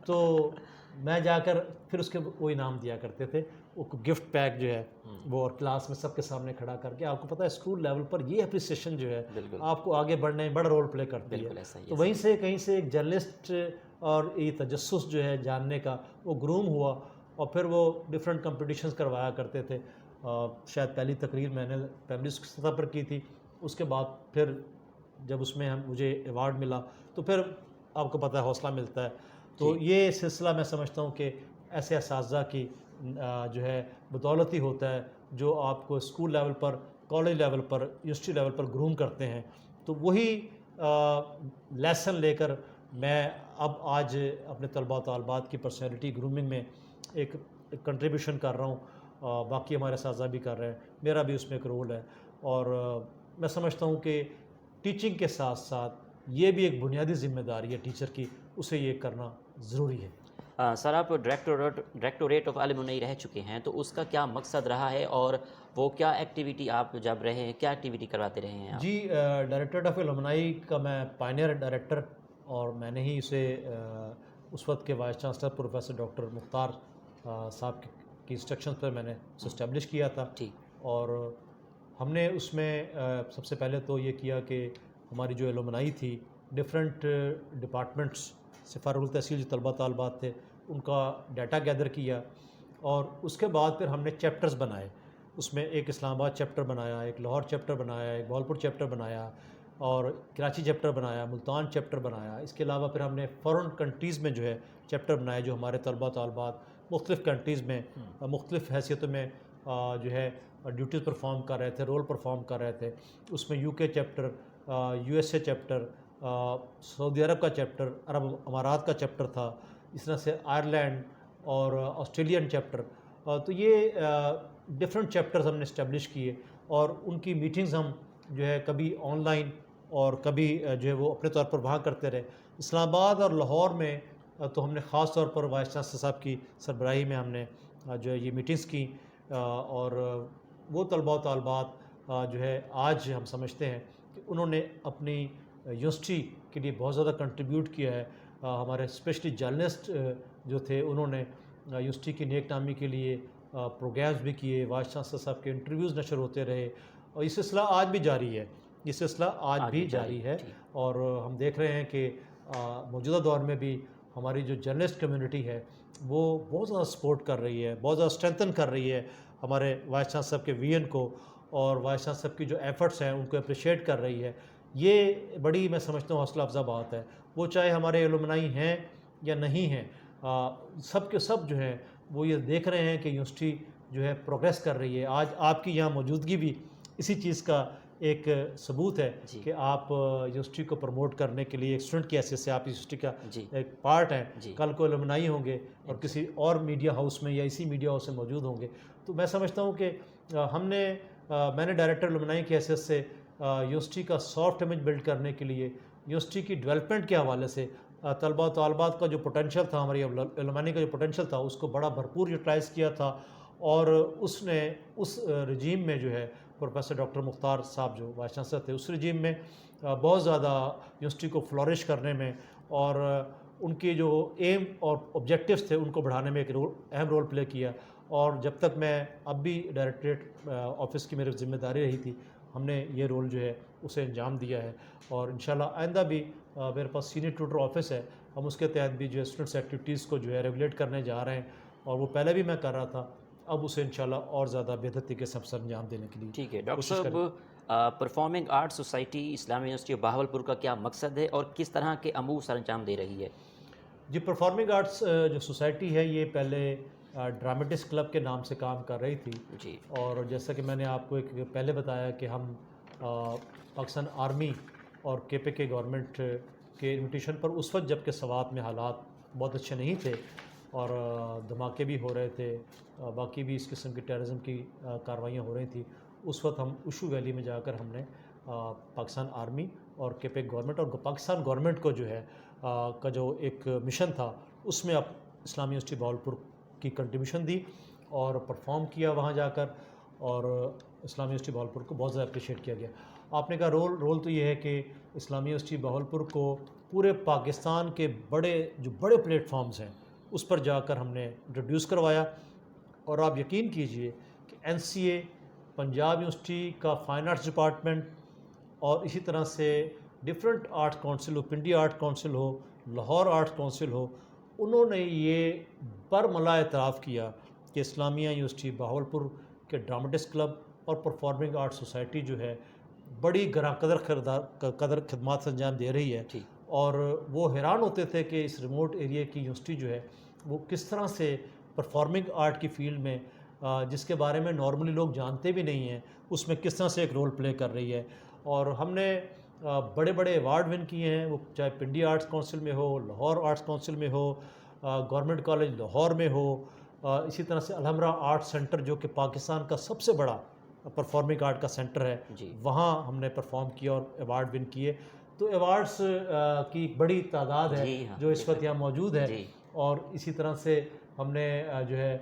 تو میں جا کر پھر اس کے وہ انعام دیا کرتے تھے, وہ گفٹ پیک جو ہے وہ, اور کلاس میں سب کے سامنے کھڑا کر کے. آپ کو پتہ ہے اسکول لیول پر یہ اپریسیشن جو ہے آپ کو آگے بڑھنے میں بڑا رول پلے کرتی ہے. تو وہیں سے کہیں سے ایک جرنلسٹ اور یہ تجسس جو ہے جاننے کا وہ گروم ہوا, اور پھر وہ ڈفرینٹ کمپٹیشنز کروایا کرتے تھے. شاید پہلی تقریر میں نے پرائمری سطح پر کی تھی, اس کے بعد پھر جب اس میں مجھے ایوارڈ ملا تو پھر آپ کو پتہ ہے حوصلہ ملتا ہے. تو یہ سلسلہ میں سمجھتا ہوں کہ ایسے اساتذہ کی جو ہے بدولت ہی ہوتا ہے جو آپ کو اسکول لیول پر, کالج لیول پر, یونیورسٹی لیول پر گروم کرتے ہیں. تو وہی لیسن لے کر میں اب آج اپنے طلباء و طالبات کی پرسنالٹی گرومنگ میں ایک کنٹریبیوشن کر رہا ہوں. باقی ہمارے اساتذہ بھی کر رہے ہیں, میرا بھی اس میں ایک رول ہے. اور میں سمجھتا ہوں کہ ٹیچنگ کے ساتھ ساتھ یہ بھی ایک بنیادی ذمہ داری ہے ٹیچر کی, اسے یہ کرنا ضروری ہے. سر آپ ڈائریکٹوریٹ آف علم رہ چکے ہیں, تو اس کا کیا مقصد رہا ہے اور وہ کیا ایکٹیویٹی آپ جب رہے ہیں, کیا ایکٹیویٹی کرواتے رہے ہیں آپ؟ جی, ڈائریکٹوریٹ آف علمنائی کا میں پائنیئر ڈائریکٹر, اور میں نے ہی اسے اس وقت کے وائس چانسلر پروفیسر ڈاکٹر مختار صاحب کی انسٹرکشن پر میں نے اسے اسٹیبلش کیا تھا. اور ہم نے اس میں سب سے پہلے تو یہ کیا کہ ہماری جو علمنائی تھی ڈفرینٹ ڈپارٹمنٹس سے فارغ التحصیل جو طلباء طالبات تھے ان کا ڈیٹا گیدر کیا, اور اس کے بعد پھر ہم نے چیپٹرز بنائے. اس میں ایک اسلام آباد چیپٹر بنایا, ایک لاہور چیپٹر بنایا, ایک بہاولپور چیپٹر بنایا, اور کراچی چیپٹر بنایا, ملتان چیپٹر بنایا. اس کے علاوہ پھر ہم نے فارن کنٹریز میں جو ہے چیپٹر بنائے, جو ہمارے طلباء طالبات مختلف کنٹریز میں مختلف حیثیتوں میں جو ہے ڈیوٹیز پرفارم کر رہے تھے, رول پرفارم کر رہے تھے. اس میں U K chapter, U S A chapter, سعودی عرب کا چیپٹر, عرب امارات کا چیپٹر تھا, اس طرح سے آئرلینڈ اور آسٹریلین چیپٹر. تو یہ ڈفرینٹ چیپٹرز ہم نے اسٹیبلش کیے, اور ان کی میٹنگز ہم جو ہے کبھی آن لائن اور کبھی جو ہے وہ اپنے طور پر وہاں کرتے رہے. اسلام آباد اور لاہور میں تو ہم نے خاص طور پر وائس چانسلر صاحب کی سربراہی میں ہم نے جو ہے یہ میٹنگز کی, اور وہ طلباء و طالبات جو ہے آج ہم سمجھتے ہیں کہ انہوں نے اپنی یونیورسٹی کے لیے بہت زیادہ کنٹریبیوٹ کیا ہے. ہمارے اسپیشلی جرنلسٹ جو تھے انہوں نے یونیورسٹی کی نیک نامی کے لیے پروگرامز بھی کیے, وائس چانسلر صاحب کے انٹرویوز نشر ہوتے رہے, اور یہ سلسلہ آج بھی جاری ہے, یہ سلسلہ آج بھی جاری ہے. اور ہم دیکھ رہے ہیں کہ موجودہ دور میں بھی ہماری جو جرنلسٹ کمیونٹی ہے وہ بہت زیادہ سپورٹ کر رہی ہے, بہت زیادہ اسٹرینتھن کر رہی ہے ہمارے وائس چانسلر صاحب کے وی این کو, اور وائس چانسلر صاحب کی جو ایفرٹس ہیں ان کو اپریشیٹ کر رہی ہے. یہ بڑی میں سمجھتا ہوں حوصلہ افزا بات ہے. وہ چاہے ہمارے علمنائی ہیں یا نہیں ہیں, سب کے سب جو ہیں وہ یہ دیکھ رہے ہیں کہ یونیورسٹی جو ہے پروگریس کر رہی ہے. آج آپ کی یہاں موجودگی بھی اسی چیز کا ایک ثبوت ہے کہ آپ یونیورسٹی کو پروموٹ کرنے کے لیے ایک اسٹوڈنٹ کی حیثیت سے آپ یونیورسٹی کا ایک پارٹ ہیں. کل کو علمنائی ہوں گے اور کسی اور میڈیا ہاؤس میں یا اسی میڈیا ہاؤس میں موجود ہوں گے, تو میں سمجھتا ہوں کہ میں نے ڈائریکٹر علمنائی کی حیثیت سے یونیورسٹی کا سافٹ امیج بلڈ کرنے کے لیے یونیورسٹی کی ڈیولپمنٹ کے حوالے سے طلباء و طالبات کا جو پوٹینشیل تھا, ہماری علمائی کا جو پوٹینشیل تھا, اس کو بڑا بھرپور یوٹیلائز کیا تھا. اور اس نے اس رجیم میں جو ہے پروفیسر ڈاکٹر مختار صاحب جو وائس چانسلر تھے, اس رجیم میں بہت زیادہ یونیورسٹی کو فلورش کرنے میں اور ان کے جو ایم اور آبجیکٹیوز تھے ان کو بڑھانے میں ایک اہم رول پلے کیا. اور جب تک میں اب بھی ڈائریکٹریٹ آفس کی میری ذمہ داری رہی تھی, ہم نے یہ رول جو ہے اسے انجام دیا ہے. اور انشاءاللہ آئندہ بھی میرے پاس سینئر ٹیوٹر آفس ہے, ہم اس کے تحت بھی جو ہے اسٹوڈنٹس ایکٹیویٹیز کو جو ہے ریگولیٹ کرنے جا رہے ہیں, اور وہ پہلے بھی میں کر رہا تھا, اب اسے انشاءاللہ اور زیادہ بہتر طریقے سے سر انجام دینے کے لیے. ٹھیک ہے ڈاکٹر صاحب, پرفارمنگ آرٹ سوسائٹی اسلامی یونیورسٹی آف بہاولپور کا کیا مقصد ہے اور کس طرح کے امور سر انجام دے رہی ہے؟ جی, پرفارمنگ آرٹس جو سوسائٹی ہے یہ پہلے ڈرامٹس کلب کے نام سے کام کر رہی تھی. جی, اور جیسا کہ میں نے آپ کو ایک پہلے بتایا کہ ہم پاکستان آرمی اور کے گورنمنٹ کے انویٹیشن پر اس وقت جب کہ سوات میں حالات بہت اچھے نہیں تھے اور دھماکے بھی ہو رہے تھے, باقی بھی اس قسم کی ٹیررزم کی کارروائیاں ہو رہی تھیں, اس وقت ہم اوشو ویلی میں جا کر ہم نے پاکستان آرمی اور کے گورنمنٹ اور پاکستان گورنمنٹ کو جو ہے کا جو ایک مشن تھا اس میں اسلامی یونیورسٹی بہاولپور کی کنٹریبیوشن دی اور پرفارم کیا وہاں جا کر. اور اسلامی یونیورسٹی بہاولپور کو بہت زیادہ اپریشیٹ کیا گیا. آپ نے کہا رول تو یہ ہے کہ اسلامی یونیورسٹی بہاولپور کو پورے پاکستان کے بڑے پلیٹ فارمز ہیں اس پر جا کر ہم نے انٹروڈیوس کروایا. اور آپ یقین کیجئے کہ NCA، پنجاب یونیورسٹی کا فائن آرٹس ڈپارٹمنٹ اور اسی طرح سے ڈفرینٹ آرٹ کونسل ہو، پنڈی آرٹ کونسل ہو، لاہور آرٹ کونسل ہو، انہوں نے یہ برملا اعتراف کیا کہ اسلامیہ یونیورسٹی بہاولپور کے ڈرامٹسٹ کلب اور پرفارمنگ آرٹ سوسائٹی جو ہے بڑی گراں قدر خدمات انجام دے رہی ہے. اور وہ حیران ہوتے تھے کہ اس ریموٹ ایریا کی یونیورسٹی جو ہے وہ کس طرح سے پرفارمنگ آرٹ کی فیلڈ میں جس کے بارے میں نارملی لوگ جانتے بھی نہیں ہیں اس میں کس طرح سے ایک رول پلے کر رہی ہے. اور ہم نے بڑے بڑے ایوارڈ ون کیے ہیں، وہ چاہے پنڈی آرٹس کونسل میں ہو، لاہور آرٹس کونسل میں ہو، گورنمنٹ کالج لاہور میں ہو، اسی طرح سے الحمرہ آرٹ سینٹر جو کہ پاکستان کا سب سے بڑا پرفارمنگ آرٹ کا سینٹر ہے، وہاں ہم نے پرفارم کیا اور ایوارڈ ون کیے. تو ایوارڈس کی بڑی تعداد ہے جو اس وقت یہاں موجود ہے. اور اسی طرح سے ہم نے جو ہے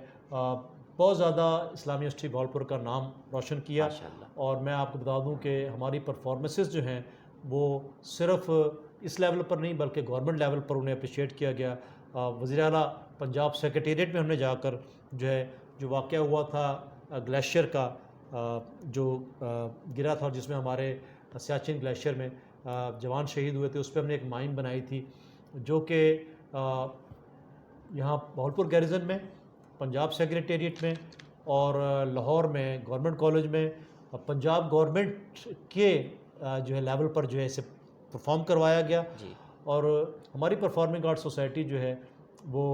بہت زیادہ اسلامی یونیورسٹی بہاولپور کا نام روشن کیا. اور میں آپ کو بتا دوں کہ ہماری پرفارمنسز جو ہیں وہ صرف اس لیول پر نہیں بلکہ گورنمنٹ لیول پر انہیں اپریشیٹ کیا گیا. وزیر اعلیٰ پنجاب سیکریٹریٹ میں ہم نے جا کر جو واقعہ ہوا تھا گلیشیئر کا جو گرا تھا جس میں ہمارے سیاچن گلیشیئر میں جوان شہید ہوئے تھے، اس پہ ہم نے ایک مائن بنائی تھی جو کہ یہاں بہاولپور گیریزن میں، پنجاب سیکریٹریٹ میں اور لاہور میں گورنمنٹ کالج میں پنجاب گورنمنٹ کے جو ہے لیول پر جو ہے اسے پرفارم کروایا گیا. اور ہماری پرفارمنگ آرٹ سوسائٹی جو ہے وہ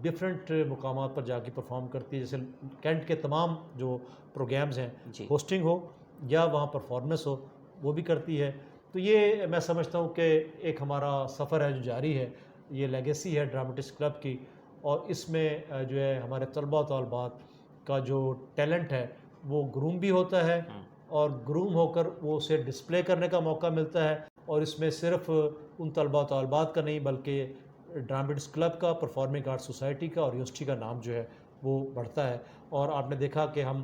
ڈفرینٹ مقامات پر جا کے پرفارم کرتی ہے، جیسے کینٹ کے تمام جو پروگرامز ہیں ہوسٹنگ ہو یا وہاں پرفارمنس ہو وہ بھی کرتی ہے. تو یہ میں سمجھتا ہوں کہ ایک ہمارا سفر ہے جو جاری ہے، یہ لیگیسی ہے ڈرامٹسٹ کلب کی. اور اس میں جو ہے ہمارے طلباء و طالبات کا جو ٹیلنٹ ہے وہ گروم بھی ہوتا ہے اور گروم ہو کر وہ اسے ڈسپلے کرنے کا موقع ملتا ہے. اور اس میں صرف ان طلباء و طالبات کا نہیں بلکہ ڈرامٹسٹ کلب کا، پرفارمنگ آرٹ سوسائٹی کا اور یونیورسٹی کا نام جو ہے وہ بڑھتا ہے. اور آپ نے دیکھا کہ ہم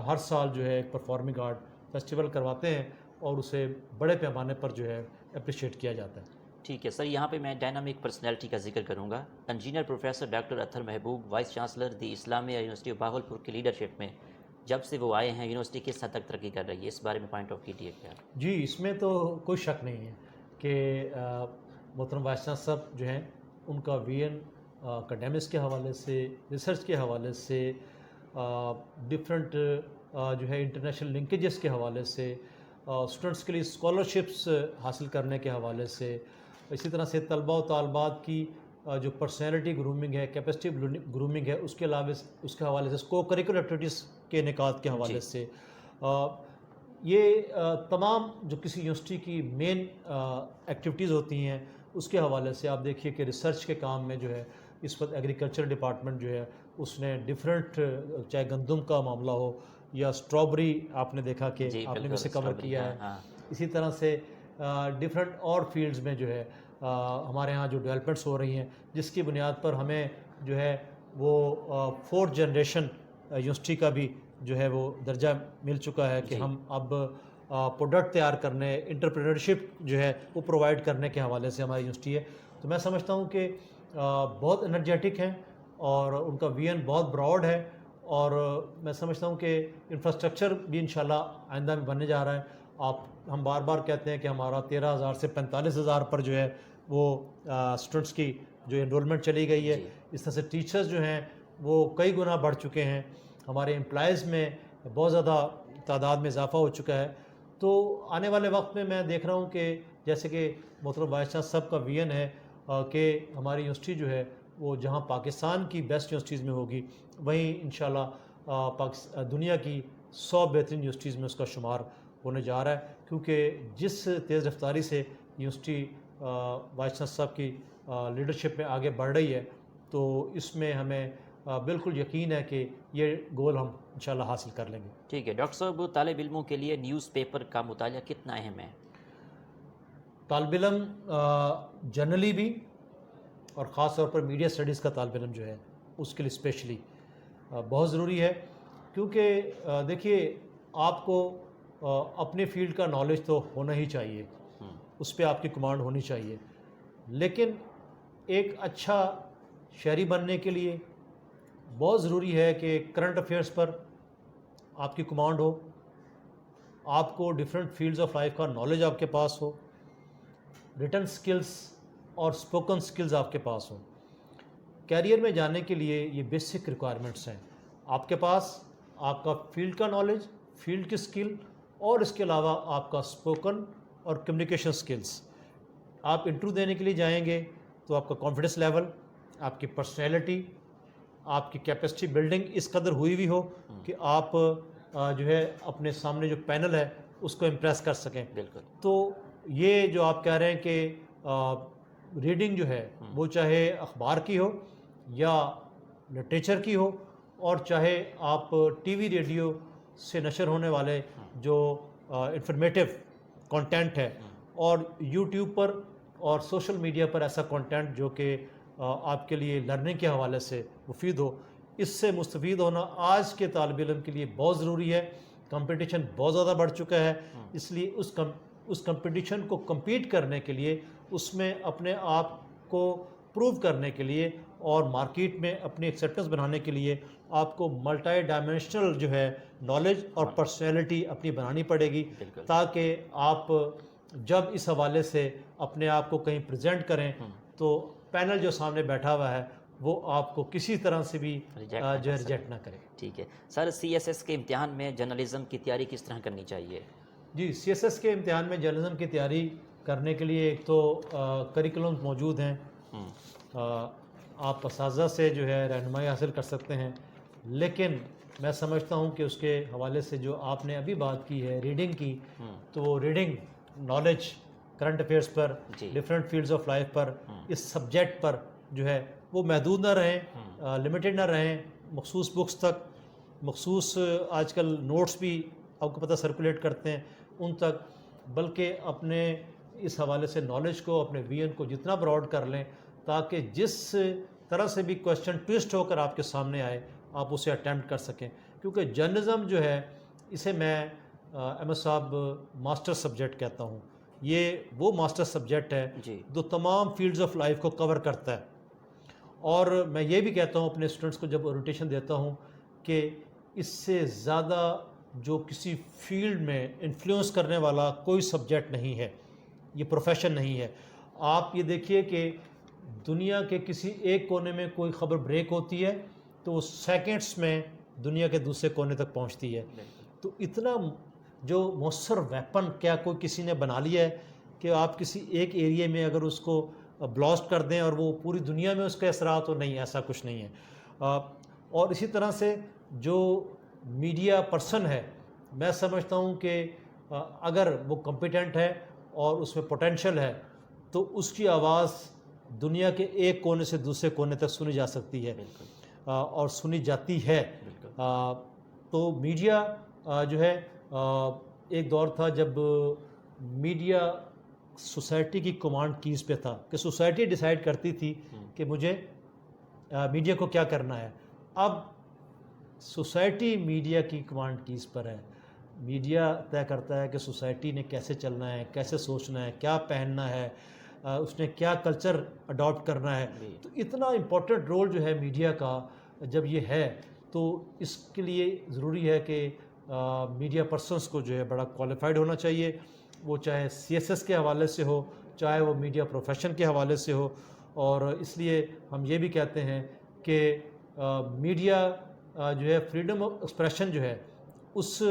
ہر سال جو ہے ایک پرفارمنگ آرٹ فیسٹیول کرواتے ہیں اور اسے بڑے پیمانے پر جو ہے اپریشیٹ کیا جاتا ہے. ٹھیک ہے سر، یہاں پہ میں ڈائنامک پرسنالٹی کا ذکر کروں گا. انجینئر پروفیسر ڈاکٹر اطہر محبوب، vice chancellor the Islamia university of Bahawalpur کی لیڈرشپ میں جب سے وہ آئے ہیں یونیورسٹی کس حد تک ترقی کر رہی ہے، اس بارے میں پوائنٹ آف کیجیے کیا؟ جی، اس میں تو کوئی شک نہیں ہے کہ محترم وائس چانسلر صاحب جو ہیں ان کا وین اکیڈمکس کے حوالے سے، ریسرچ کے حوالے سے، ڈفرینٹ جو ہے انٹرنیشنل لنکیجز کے حوالے سے، اسٹوڈنٹس کے لیے اسکالرشپس حاصل کرنے کے حوالے سے، اسی طرح سے طلباء و طالبات کی جو پرسنالٹی گرومنگ ہے، کیپیسٹی گرومنگ ہے، اس کے علاوہ اس کے حوالے سے کو کریکولر ایکٹیویٹیز کے انعقاد کے حوالے سے، یہ تمام جو کسی یونیورسٹی کی مین ایکٹیویٹیز ہوتی ہیں اس کے حوالے سے آپ دیکھیے کہ ریسرچ کے کام میں جو ہے اس وقت ایگریکلچر ڈپارٹمنٹ جو ہے اس نے ڈفرینٹ، چاہے گندم کا معاملہ ہو یا اسٹرابری آپ نے دیکھا کہ آپ نے بھی اسے کور کیا ہے، اسی طرح سے ڈفرینٹ اور فیلڈز میں جو ہے ہمارے ہاں جو ڈیولپمنٹس ہو رہی ہیں جس کی بنیاد پر ہمیں جو ہے وہ 4th جنریشن یونیورسٹی کا بھی جو ہے وہ درجہ مل چکا ہے کہ ہم اب پروڈکٹ تیار کرنے، انٹرپرینرشپ جو ہے وہ پرووائڈ کرنے کے حوالے سے ہماری یونیورسٹی ہے. تو میں سمجھتا ہوں کہ بہت انرجیٹک ہیں اور ان کا ویژن بہت براڈ ہے. اور میں سمجھتا ہوں کہ انفراسٹرکچر بھی انشاءاللہ آئندہ میں بننے جا رہا ہے. ہم بار بار کہتے ہیں کہ ہمارا 13,000 سے 45,000 پر جو ہے وہ اسٹوڈنٹس کی جو انرولمنٹ چلی گئی ہے. اس طرح سے ٹیچرز جو ہیں وہ کئی گنا بڑھ چکے ہیں. ہمارے امپلائیز میں بہت زیادہ تعداد میں اضافہ ہو چکا ہے. تو آنے والے وقت میں دیکھ رہا ہوں کہ جیسے کہ محترم وائس چانسلر صاحب کا ویژن ہے کہ ہماری یونیورسٹی جو ہے وہ جہاں پاکستان کی بیسٹ یونیورسٹیز میں ہوگی وہیں انشاءاللہ دنیا کی 100 بہترین یونیورسٹیز میں اس کا شمار ہونے جا رہا ہے. کیونکہ جس تیز رفتاری سے یونیورسٹی وائس چانسلر صاحب کی لیڈرشپ میں آگے بڑھ رہی ہے تو اس میں ہمیں بالکل یقین ہے کہ یہ گول ہم انشاءاللہ حاصل کر لیں گے. ٹھیک ہے ڈاکٹر صاحب، طالب علموں کے لیے نیوز پیپر کا مطالعہ کتنا اہم ہے؟ طالب علم جنرلی بھی اور خاص طور پر میڈیا اسٹڈیز کا طالب علم جو ہے اس کے لیے اسپیشلی بہت ضروری ہے. کیونکہ دیکھیے آپ کو اپنے فیلڈ کا نالج تو ہونا ہی چاہیے، اس پہ آپ کی کمانڈ ہونی چاہیے، لیکن ایک اچھا شہری بننے کے لیے بہت ضروری ہے کہ کرنٹ افیئرس پر آپ کی کمانڈ ہو، آپ کو ڈفرینٹ فیلڈز آف لائف کا نالج آپ کے پاس ہو، ریٹن سکلز اور اسپوکن سکلز آپ کے پاس ہوں۔ کیریئر میں جانے کے لیے یہ بیسک ریکوائرمنٹس ہیں، آپ کے پاس آپ کا فیلڈ کا نالج، فیلڈ کی سکل، اور اس کے علاوہ آپ کا اسپوکن اور کمیونیکیشن سکلز۔ آپ انٹرویو دینے کے لیے جائیں گے تو آپ کا کانفیڈنس لیول، آپ کی پرسنالٹی، آپ کی کیپیسٹی بلڈنگ اس قدر ہوئی ہوئی ہو کہ آپ جو ہے اپنے سامنے جو پینل ہے اس کو امپریس کر سکیں۔ بالکل۔ تو یہ جو آپ کہہ رہے ہیں کہ ریڈنگ جو ہے وہ چاہے اخبار کی ہو یا لٹریچر کی ہو، اور چاہے آپ ٹی وی ریڈیو سے نشر ہونے والے جو انفارمیٹیو کانٹینٹ ہے، اور یوٹیوب پر اور سوشل میڈیا پر ایسا کانٹینٹ جو کہ آپ کے لیے لرننگ کے حوالے سے مفید ہو، اس سے مستفید ہونا آج کے طالب علم کے لیے بہت ضروری ہے۔ کمپٹیشن بہت زیادہ بڑھ چکا ہے، اس لیے اس کمپٹیشن کو کمپیٹ کرنے کے لیے، اس میں اپنے آپ کو پروو کرنے کے لیے اور مارکیٹ میں اپنی ایکسیپٹنس بنانے کے لیے آپ کو ملٹی ڈائمینشنل جو ہے نالج اور پرسنالٹی اپنی بنانی پڑے گی، تاکہ آپ جب اس حوالے سے اپنے آپ کو کہیں پریزنٹ کریں تو پینل جو سامنے بیٹھا ہوا ہے وہ آپ کو کسی طرح سے بھی جو ہے ریجیکٹ نہ کرے۔ ٹھیک ہے سر، سی ایس ایس کے امتحان میں جرنلزم کی تیاری کس طرح کرنی چاہیے؟ جی، سی ایس ایس کے امتحان میں جرنلزم کی تیاری کرنے کے لیے ایک تو کریکولم موجود ہیں، آپ اساتذہ سے جو ہے رہنمائی حاصل کر سکتے ہیں، لیکن میں سمجھتا ہوں کہ اس کے حوالے سے جو آپ نے ابھی بات کی ہے ریڈنگ کی، تو وہ ریڈنگ نالج کرنٹ افیئرس پر، ڈفرینٹ فیلڈز آف لائف پر، اس سبجیکٹ پر جو ہے وہ محدود نہ رہیں، لمیٹڈ نہ رہیں مخصوص بکس تک، مخصوص آج کل نوٹس بھی آپ کو پتہ سرکولیٹ کرتے ہیں ان تک، بلکہ اپنے اس حوالے سے نالج کو، اپنے ویژن کو جتنا براڈ کر لیں تاکہ جس طرح سے بھی کویسچن ٹوسٹ ہو کر آپ کے سامنے آئے آپ اسے اٹیمپٹ کر سکیں، کیونکہ جرنلزم جو ہے اسے میں احمد صاحب ماسٹر سبجیکٹ کہتا ہوں۔ یہ وہ ماسٹر سبجیکٹ ہے جو تمام فیلڈز آف لائف کو کور کرتا ہے، اور میں یہ بھی کہتا ہوں اپنے اسٹوڈنٹس کو جب اورینٹیشن دیتا ہوں کہ اس سے زیادہ جو کسی فیلڈ میں انفلوئنس کرنے والا کوئی سبجیکٹ نہیں ہے، یہ پروفیشن نہیں ہے۔ آپ یہ دیکھیے کہ دنیا کے کسی ایک کونے میں کوئی خبر بریک ہوتی ہے تو وہ سیکنڈس میں دنیا کے دوسرے کونے تک پہنچتی ہے، تو اتنا جو مؤثر ویپن کیا کوئی کسی نے بنا لیا ہے کہ آپ کسی ایک ایریے میں اگر اس کو بلاسٹ کر دیں اور وہ پوری دنیا میں اس کے اثرات ہو، نہیں، ایسا کچھ نہیں ہے۔ اور اسی طرح سے جو میڈیا پرسن ہے، میں سمجھتا ہوں کہ اگر وہ کمپیٹنٹ ہے اور اس میں پوٹینشیل ہے تو اس کی آواز دنیا کے ایک کونے سے دوسرے کونے تک سنی جا سکتی ہے، اور سنی جاتی ہے۔ تو میڈیا جو ہے ایک دور تھا جب میڈیا سوسائٹی کی کمانڈ کیز پہ تھا، کہ سوسائٹی ڈیسائیڈ کرتی تھی کہ مجھے میڈیا کو کیا کرنا ہے۔ اب سوسائٹی میڈیا کی کمانڈ کیز پر ہے، میڈیا طے کرتا ہے کہ سوسائٹی نے کیسے چلنا ہے، کیسے سوچنا ہے، کیا پہننا ہے، اس نے کیا کلچر اڈاپٹ کرنا ہے۔ تو اتنا امپورٹنٹ رول جو ہے میڈیا کا جب یہ ہے تو اس کے لیے ضروری ہے کہ میڈیا پرسنس کو جو ہے بڑا کوالیفائڈ ہونا چاہیے، وہ چاہے سی ایس ایس کے حوالے سے ہو، چاہے وہ میڈیا پروفیشن کے حوالے سے ہو۔ اور اس لیے ہم یہ بھی کہتے ہیں کہ میڈیا جو ہے فریڈم آف ایکسپریشن جو ہے اس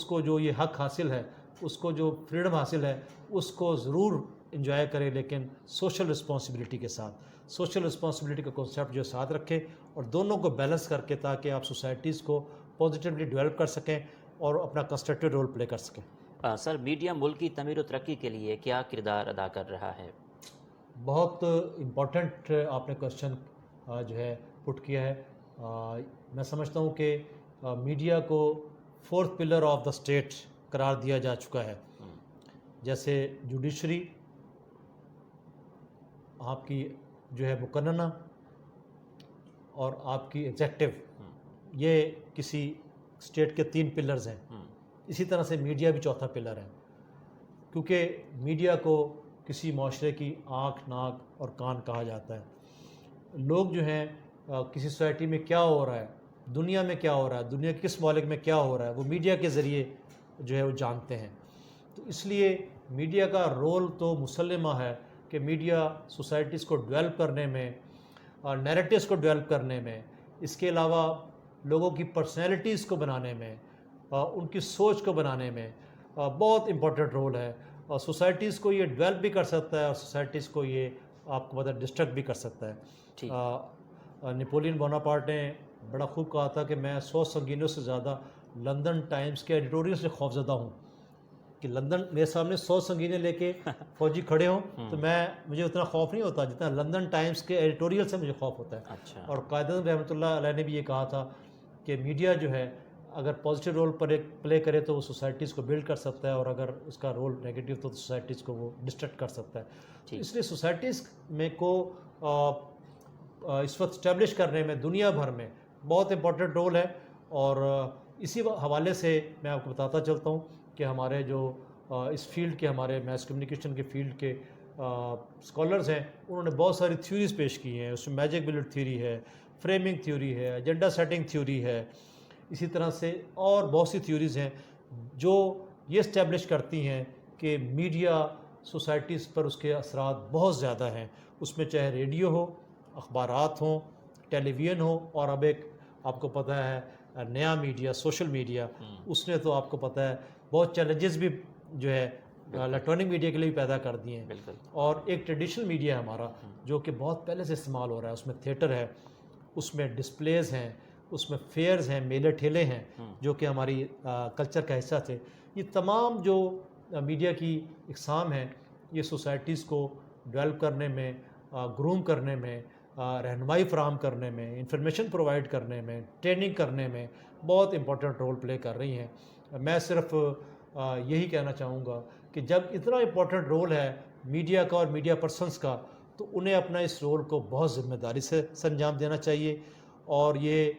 کو جو یہ حق حاصل ہے، اس کو جو فریڈم حاصل ہے اس کو ضرور انجوائے کرے، لیکن سوشل رسپانسبلٹی کے ساتھ، سوشل رسپانسبلٹی کا کنسیپٹ جو ساتھ رکھے، اور دونوں کو بیلنس کر کے تاکہ آپ سوسائٹیز کو پازیٹیولی ڈیولپ کر سکیں اور اپنا کنسٹرکٹیو رول پلے کر سکیں۔ سر، میڈیا ملک کی تعمیر و ترقی کے لیے کیا کردار ادا کر رہا ہے؟ بہت امپورٹنٹ آپ نے کوشچن جو ہے پٹ کیا ہے۔ میں سمجھتا ہوں کہ میڈیا کو fourth pillar of the state قرار دیا جا چکا ہے، جیسے جوڈیشری آپ کی جو ہے مقننہ اور آپ کی ایگزیکٹو، یہ کسی اسٹیٹ کے 3 پلرز ہیں، اسی طرح سے میڈیا بھی چوتھا پلر ہے، کیونکہ میڈیا کو کسی معاشرے کی آنکھ، ناک اور کان کہا جاتا ہے۔ لوگ جو ہیں کسی سوسائٹی میں کیا ہو رہا ہے، دنیا میں کیا ہو رہا ہے، دنیا کے کس ممالک میں کیا ہو رہا ہے، وہ میڈیا کے ذریعے جو ہے وہ جانتے ہیں۔ تو اس لیے میڈیا کا رول تو مسلمہ ہے کہ میڈیا سوسائٹیز کو ڈیولپ کرنے میں اور نیریٹیوز کو ڈیولپ کرنے میں، اس کے علاوہ لوگوں کی پرسنالٹیز کو بنانے میں، ان کی سوچ کو بنانے میں بہت امپورٹنٹ رول ہے، اور سوسائٹیز کو یہ ڈیولپ بھی کر سکتا ہے اور سوسائٹیز کو یہ آپ کو پتہ ڈسٹرکٹ بھی کر سکتا ہے۔ نیپولین بوناپارٹ نے بڑا خوب کہا تھا کہ میں 100 سنگینوں سے زیادہ لندن ٹائمز کے ایڈیٹوریل سے خوفزدہ ہوں، کہ لندن میرے سامنے 100 سنگینیں لے کے فوجی کھڑے ہوں تو مجھے اتنا خوف نہیں ہوتا جتنا لندن ٹائمز کے ایڈیٹوریل سے مجھے خوف ہوتا ہے۔ اور قائد اعظم رحمۃ اللہ علیہ نے بھی یہ کہا تھا کہ میڈیا جو ہے اگر پازیٹیو رول پلے کرے تو وہ سوسائٹیز کو بلڈ کر سکتا ہے، اور اگر اس کا رول نیگیٹو تو سوسائٹیز کو وہ ڈسٹرکٹ کر سکتا ہے۔ اس لیے سوسائٹیز میں کو اس وقت اسٹیبلش کرنے میں دنیا بھر میں بہت امپورٹنٹ رول ہے، اور اسی حوالے سے میں آپ کو بتاتا چلتا ہوں کہ ہمارے جو اس فیلڈ کے ہمارے میس کمیونیکیشن کے فیلڈ کے اسکالرز ہیں، انہوں نے بہت ساری تھیوریز پیش کی ہیں۔ اس میں میجک بلٹ تھیوری ہے، فریمنگ تھیوری ہے، ایجنڈا سیٹنگ تھیوری ہے، اسی طرح سے اور بہت سی تھیوریز ہیں جو یہ اسٹیبلش کرتی ہیں کہ میڈیا سوسائٹیز پر اس کے اثرات بہت زیادہ ہیں، اس میں چاہے ریڈیو ہو، اخبارات ہوں، ٹیلی ویژن ہو، اور اب ایک آپ کو پتہ ہے نیا میڈیا سوشل میڈیا، اس نے تو آپ کو پتہ ہے بہت چیلنجز بھی جو ہے الیکٹرانک میڈیا کے لیے بھی پیدا کر دیے ہیں۔ اور ایک ٹریڈیشنل میڈیا ہے ہمارا جو کہ بہت پہلے سے استعمال ہو رہا ہے، اس میں تھیٹر ہے، اس میں ڈسپلیز ہیں، اس میں فیئرز ہیں، میلے ٹھیلے ہیں جو کہ ہماری کلچر کا حصہ تھے۔ یہ تمام جو میڈیا کی اقسام ہیں یہ سوسائٹیز کو ڈیولپ کرنے میں، گروم کرنے میں، رہنمائی فراہم کرنے میں، انفارمیشن پرووائڈ کرنے میں، ٹریننگ کرنے میں بہت امپورٹنٹ رول پلے کر رہی ہیں۔ میں صرف یہی کہنا چاہوں گا کہ جب اتنا امپورٹنٹ رول ہے میڈیا کا اور میڈیا پرسنس کا، تو انہیں اپنا اس رول کو بہت ذمہ داری سے انجام دینا چاہیے، اور یہ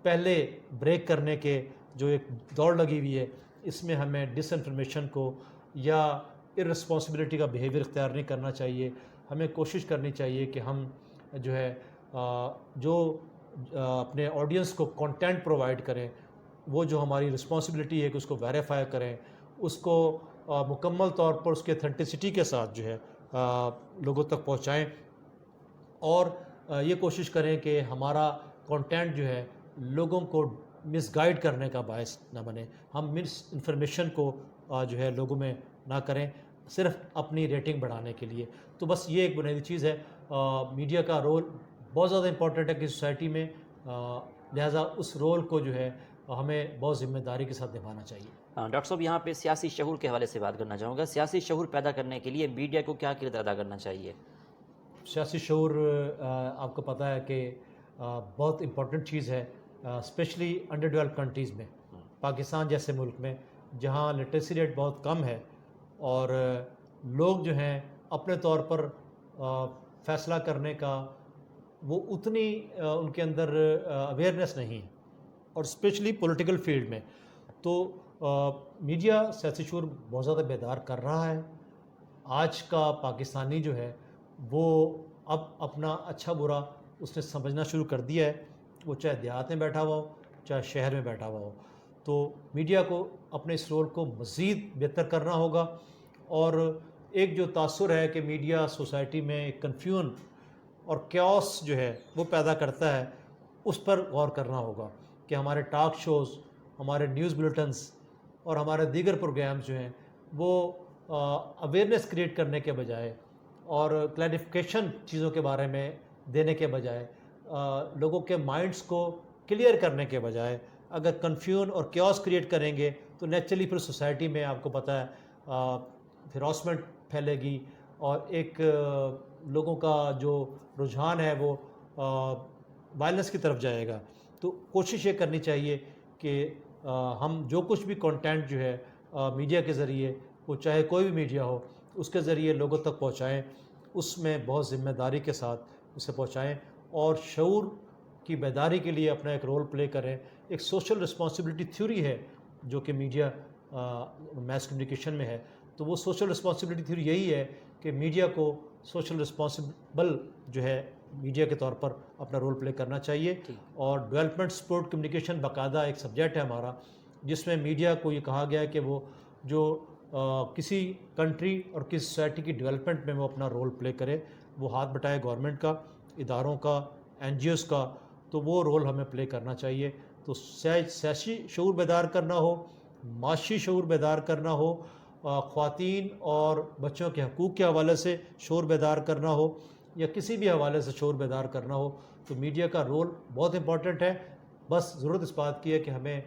پہلے بریک کرنے کے جو ایک دوڑ لگی ہوئی ہے اس میں ہمیں ڈس انفارمیشن کو یا ارسپانسبلٹی کا بیہیویئر اختیار نہیں کرنا چاہیے۔ ہمیں کوشش کرنی چاہیے کہ ہم جو ہے جو اپنے آڈینس کو کنٹینٹ پرووائڈ کریں، وہ جو ہماری رسپانسبلٹی ہے کہ اس کو ویریفائی کریں، اس کو مکمل طور پر اس کے اتھینٹسٹی کے ساتھ جو ہے لوگوں تک پہنچائیں، اور یہ کوشش کریں کہ ہمارا کنٹینٹ جو ہے لوگوں کو مس گائیڈ کرنے کا باعث نہ بنے، ہم مس انفارمیشن کو جو ہے لوگوں میں نہ کریں صرف اپنی ریٹنگ بڑھانے کے لیے۔ تو بس یہ ایک بنیادی چیز ہے، میڈیا کا رول بہت زیادہ امپورٹنٹ ہے کہ سوسائٹی میں، لہٰذا اس رول کو جو ہے ہمیں بہت ذمہ داری کے ساتھ نبھانا چاہیے۔ ڈاکٹر صاحب یہاں پہ سیاسی شعور کے حوالے سے بات کرنا چاہوں گا، سیاسی شعور پیدا کرنے کے لیے میڈیا کو کیا کردار ادا کرنا چاہیے؟ سیاسی شعور آپ کو پتہ ہے کہ بہت امپورٹنٹ چیز ہے، اسپیشلی انڈر ڈیولپ کنٹریز میں، پاکستان جیسے ملک میں جہاں لٹریسی ریٹ بہت کم ہے، اور لوگ جو ہیں اپنے طور پر فیصلہ کرنے کا وہ اتنی ان کے اندر اویئرنیس نہیں، اور اسپیشلی پولیٹیکل فیلڈ میں تو میڈیا سیاسی شعور بہت زیادہ بیدار کر رہا ہے۔ آج کا پاکستانی جو ہے وہ اب اپنا اچھا برا اس نے سمجھنا شروع کر دیا ہے، وہ چاہے دیہات میں بیٹھا ہوا ہو چاہے شہر میں بیٹھا ہوا ہو۔ تو میڈیا کو اپنے اس رول کو مزید بہتر کرنا ہوگا، اور ایک جو تاثر ہے کہ میڈیا سوسائٹی میں ایک کنفیوژن اور کیوس جو ہے وہ پیدا کرتا ہے، اس پر غور کرنا ہوگا کہ ہمارے ٹاک شوز، ہمارے نیوز بلیٹنز اور ہمارے دیگر پروگرامز جو ہیں وہ اویئرنیس کریٹ کرنے کے بجائے اور کلیریفیکیشن چیزوں کے بارے میں دینے کے بجائے، لوگوں کے مائنڈز کو کلیئر کرنے کے بجائے اگر کنفیوژن اور کیوس کریٹ کریں گے تو نیچرلی پھر سوسائٹی میں آپ کو پتہ ہے ہراسمنٹ پھیلے گی، اور ایک لوگوں کا جو رجحان ہے وہ وائلنس کی طرف جائے گا۔ تو کوشش یہ کرنی چاہیے کہ ہم جو کچھ بھی کنٹینٹ جو ہے میڈیا کے ذریعے، وہ چاہے کوئی بھی میڈیا ہو، اس کے ذریعے لوگوں تک پہنچائیں، اس میں بہت ذمہ داری کے ساتھ اسے پہنچائیں، اور شعور کی بیداری کے لیے اپنا ایک رول پلے کریں. ایک سوشل رسپانسبلٹی تھیوری ہے جو کہ میڈیا میس کمیونیکیشن میں ہے. تو وہ سوشل رسپانسبلٹی تھیوری یہی ہے کہ میڈیا کو سوشل رسپانسبل جو ہے میڈیا کے طور پر اپنا رول پلے کرنا چاہیے. اور ڈیولپمنٹ سپورٹ کمیونیکیشن باقاعدہ ایک سبجیکٹ ہے ہمارا, جس میں میڈیا کو یہ کہا گیا ہے کہ وہ جو کسی کنٹری اور کسی سوسائٹی کی ڈیولپمنٹ میں وہ اپنا رول پلے کرے, وہ ہاتھ بٹائے گورنمنٹ کا, اداروں کا, این جی اوز کا. تو وہ رول ہمیں پلے کرنا چاہیے. تو سیاسی شعور بیدار کرنا ہو, معاشی شعور بیدار کرنا ہو, خواتین اور بچوں کے حقوق کے حوالے سے شعور بیدار کرنا ہو, یا کسی بھی حوالے سے شعور بیدار کرنا ہو, تو میڈیا کا رول بہت امپورٹنٹ ہے. بس ضرورت اس بات کی ہے کہ ہمیں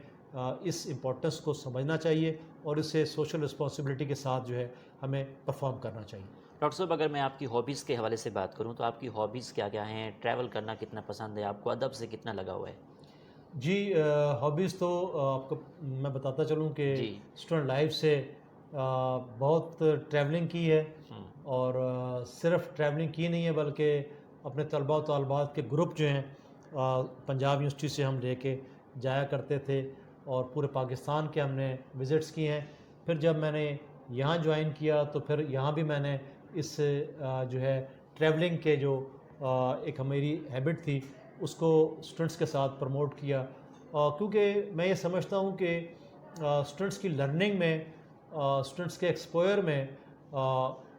اس امپورٹنس کو سمجھنا چاہیے اور اسے سوشل رسپانسبلٹی کے ساتھ جو ہے ہمیں پرفارم کرنا چاہیے. ڈاکٹر صاحب اگر میں آپ کی ہابیز کے حوالے سے بات کروں تو آپ کی ہابیز کیا کیا ہیں؟ ٹریول کرنا کتنا پسند ہے آپ کو؟ ادب سے کتنا لگا ہوا ہے؟ جی ہابیز تو آپ کو میں بتاتا چلوں کہ جی اسٹوڈنٹ لائف سے بہت ٹریولنگ کی ہے, اور صرف ٹریولنگ کی نہیں ہے بلکہ اپنے طلباء و طالبات کے گروپ جو ہیں پنجاب یونیورسٹی سے ہم لے کے جایا کرتے تھے, اور پورے پاکستان کے ہم نے وزٹس کیے ہیں. پھر جب میں نے یہاں جوائن کیا تو پھر یہاں بھی میں نے اس جو ہے ٹریولنگ کے جو ایک میری ہیبٹ تھی اس کو اسٹوڈنٹس کے ساتھ پروموٹ کیا, کیونکہ میں یہ سمجھتا ہوں کہ اسٹوڈنٹس کی لرننگ میں, اسٹوڈنٹس کے ایکسپوئر میں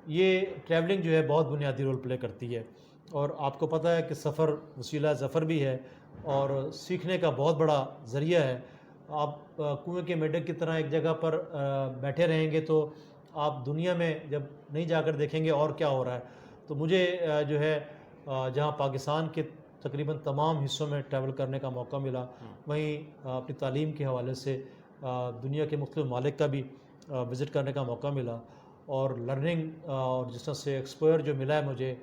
یہ ٹریولنگ جو ہے بہت بنیادی رول پلے کرتی ہے. اور آپ کو پتہ ہے کہ سفر وسیلہ ظفر بھی ہے اور سیکھنے کا بہت بڑا ذریعہ ہے. آپ کنویں کے میڈک کی طرح ایک جگہ پر بیٹھے رہیں گے تو آپ دنیا میں جب نہیں جا کر دیکھیں گے اور کیا ہو رہا ہے. تو مجھے جو ہے جہاں پاکستان کے تقریباً تمام حصوں میں ٹریول کرنے کا موقع ملا, وہیں اپنی تعلیم کے حوالے سے دنیا کے مختلف ممالک کا بھی وزٹ کرنے کا موقع ملا, اور لرننگ اور جس طرح سے ایکسپوئر جو ملا ہے مجھے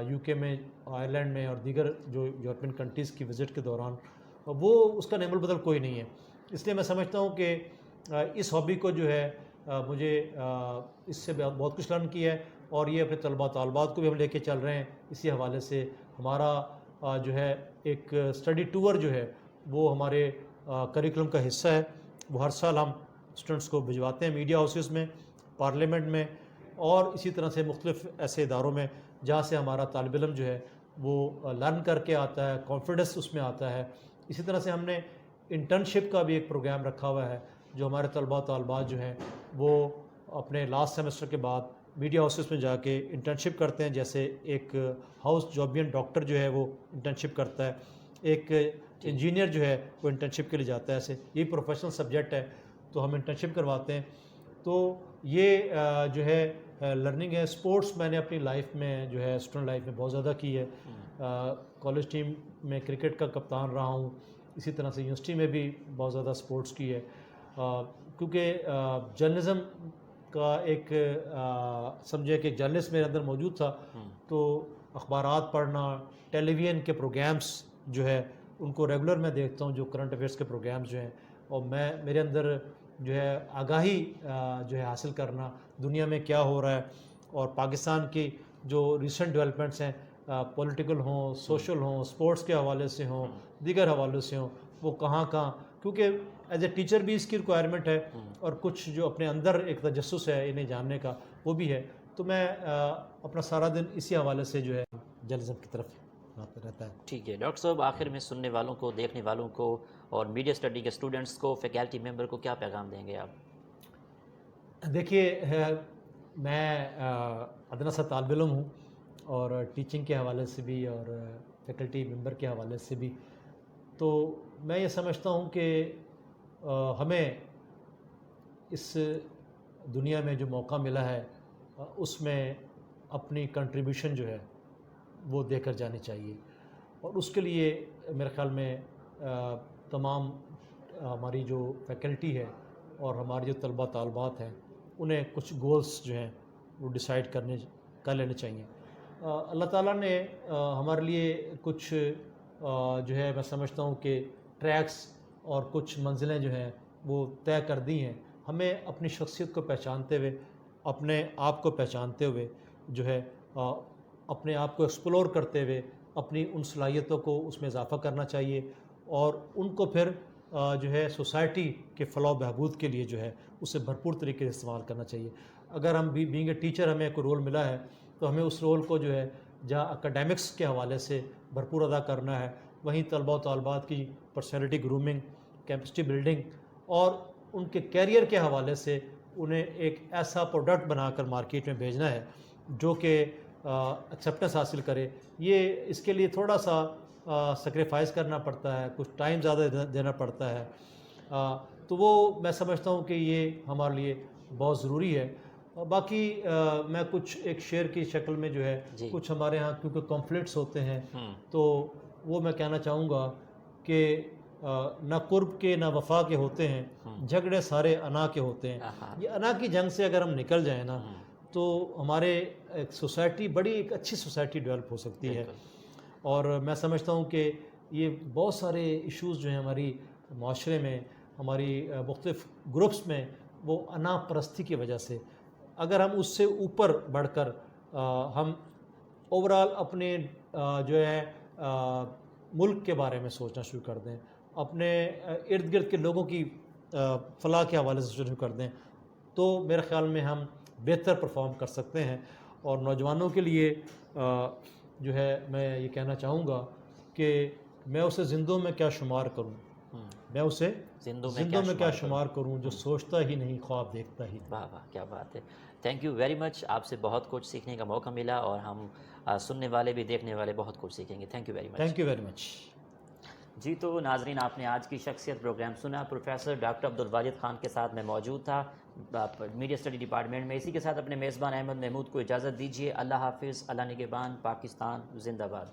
یو کے میں, آئرلینڈ میں اور دیگر جو یورپین کنٹریز کی وزٹ کے دوران, وہ اس کا نعم البدل کوئی نہیں ہے. اس لیے میں سمجھتا ہوں کہ اس ہابی کو جو ہے مجھے اس سے بہت کچھ لرن کیا ہے, اور یہ اپنے طلباء طالبات کو بھی ہم لے کے چل رہے ہیں. اسی حوالے سے ہمارا جو ہے ایک اسٹڈی ٹور جو ہے وہ ہمارے کریکولم کا حصہ ہے. وہ ہر سال ہم اسٹوڈنٹس کو بھجواتے ہیں میڈیا ہاؤسز میں, پارلیمنٹ میں, اور اسی طرح سے مختلف ایسے اداروں میں جہاں سے ہمارا طالب علم جو ہے وہ لرن کر کے آتا ہے, کانفیڈنس اس میں آتا ہے. اسی طرح سے ہم نے انٹرنشپ کا بھی ایک پروگرام رکھا ہوا ہے جو ہمارے طلباء طالبات جو ہیں وہ اپنے لاسٹ سیمسٹر کے بعد میڈیا ہاؤسز میں جا کے انٹرنشپ کرتے ہیں. جیسے ایک ہاؤس جابین ڈاکٹر جو ہے وہ انٹرنشپ کرتا ہے, ایک انجینئر جو ہے وہ انٹرنشپ کے لیے جاتا ہے. ایسے یہی پروفیشنل سبجیکٹ ہے تو ہم انٹرنشپ کرواتے ہیں. تو یہ جو ہے لرننگ ہے. اسپورٹس میں نے اپنی لائف میں جو ہے اسٹوڈنٹ لائف میں بہت زیادہ کی ہے. کالج ٹیم میں کرکٹ کا کپتان رہا ہوں, اسی طرح سے یونیورسٹی میں بھی بہت زیادہ اسپورٹس کی ہے, کیونکہ جرنلزم کا ایک سمجھے کہ جرنلسٹ میرے اندر موجود تھا. تو اخبارات پڑھنا, ٹیلی ویژن کے پروگرامز جو ہے ان کو ریگولر میں دیکھتا ہوں, جو کرنٹ افیئرس کے پروگرامز جو ہیں, اور میرے اندر جو ہے آگاہی جو ہے حاصل کرنا دنیا میں کیا ہو رہا ہے, اور پاکستان کی جو ریسنٹ ڈیولپمنٹس ہیں پولیٹیکل ہوں, سوشل ہوں, اسپورٹس کے حوالے سے ہوں, دیگر حوالوں سے ہوں, وہ کہاں کیونکہ ایز اے ٹیچر بھی اس کی ریکوائرمنٹ ہے, اور کچھ جو اپنے اندر ایک تجسس ہے انہیں جاننے کا وہ بھی ہے. تو میں اپنا سارا دن اسی حوالے سے جو ہے جرنلزم کی طرف رہتا ہے. ٹھیک ہے ڈاکٹر صاحب, آخر میں سننے والوں کو, دیکھنے والوں کو اور میڈیا اسٹڈی کے اسٹوڈنٹس کو, فیکلٹی ممبر کو کیا پیغام دیں گے آپ؟ دیکھیے میں ادنا سا طالب علم ہوں, اور ٹیچنگ کے حوالے سے بھی اور فیکلٹی ممبر کے حوالے سے بھی. تو میں یہ سمجھتا ہوں کہ ہمیں اس دنیا میں جو موقع ملا ہے اس میں اپنی کنٹریبیوشن جو ہے وہ دے کر جانی چاہیے, اور اس کے لیے میرے خیال میں تمام ہماری جو فیکلٹی ہے اور ہماری جو طلباء طالبات ہیں انہیں کچھ گولز جو ہیں وہ ڈیسائیڈ کر لینے چاہیے. اللہ تعالیٰ نے ہمارے لیے کچھ جو ہے میں سمجھتا ہوں کہ ٹریکس اور کچھ منزلیں جو ہیں وہ طے کر دی ہیں. ہمیں اپنی شخصیت کو پہچانتے ہوئے, اپنے آپ کو پہچانتے ہوئے جو ہے اپنے آپ کو ایکسپلور کرتے ہوئے اپنی ان صلاحیتوں کو اس میں اضافہ کرنا چاہیے اور ان کو پھر جو ہے سوسائٹی کے فلاح و بہبود کے لیے جو ہے اسے بھرپور طریقے سے استعمال کرنا چاہیے. اگر ہم بینگ اے ٹیچر ہمیں کوئی رول ملا ہے تو ہمیں اس رول کو جو ہے جہاں اکیڈیمکس کے حوالے سے بھرپور ادا کرنا ہے، وہیں طلباء و طالبات کی پرسنالٹی گرومنگ، کیپیسٹی بلڈنگ اور ان کے کیریئر کے حوالے سے انہیں ایک ایسا پروڈکٹ بنا کر مارکیٹ میں بھیجنا ہے جو کہ ایکسیپٹنس حاصل کرے. یہ اس کے لیے تھوڑا سا سیکریفائز کرنا پڑتا ہے، کچھ ٹائم زیادہ دینا پڑتا ہے، تو وہ میں سمجھتا ہوں کہ یہ ہمارے لیے بہت ضروری ہے. باقی میں کچھ ایک شعر کی شکل میں جو ہے کچھ ہمارے ہاں کیونکہ کانفلکٹس ہوتے ہیں تو وہ میں کہنا چاہوں گا کہ نہ قرب کے نہ وفا کے ہوتے ہیں، جھگڑے سارے انا کے ہوتے ہیں. یہ انا کی جنگ سے اگر ہم نکل جائیں نا تو ہمارے ایک سوسائٹی بڑی ایک اچھی سوسائٹی ڈیولپ ہو سکتی ہے. اور میں سمجھتا ہوں کہ یہ بہت سارے ایشوز جو ہیں ہماری معاشرے میں، ہماری مختلف گروپس میں، وہ انا پرستی کی وجہ سے، اگر ہم اس سے اوپر بڑھ کر ہم اوورال اپنے جو ہے ملک کے بارے میں سوچنا شروع کر دیں، اپنے ارد گرد کے لوگوں کی فلاح کے حوالے سے شروع کر دیں، تو میرے خیال میں ہم بہتر پرفارم کر سکتے ہیں. اور نوجوانوں کے لیے جو ہے میں یہ کہنا چاہوں گا کہ میں اسے زندوں میں کیا شمار کروں، میں اسے زندوں میں کیا شمار کروں جو سوچتا ہی نہیں خواب دیکھتا ہی. واہ واہ کیا بات ہے. تھینک یو ویری مچ. آپ سے بہت کچھ سیکھنے کا موقع ملا اور ہم سننے والے بھی دیکھنے والے بہت کچھ سیکھیں گے. Thank you very much. Thank you very much. جی تو ناظرین، آپ نے آج کی شخصیت پروگرام سنا. پروفیسر ڈاکٹر عبدالواجد خان کے ساتھ میں موجود تھا میڈیا اسٹڈی ڈپارٹمنٹ میں. اسی کے ساتھ اپنے میزبان احمد محمود کو اجازت دیجیے. اللہ حافظ. اللہ نگہبان. پاکستان زندہ باد.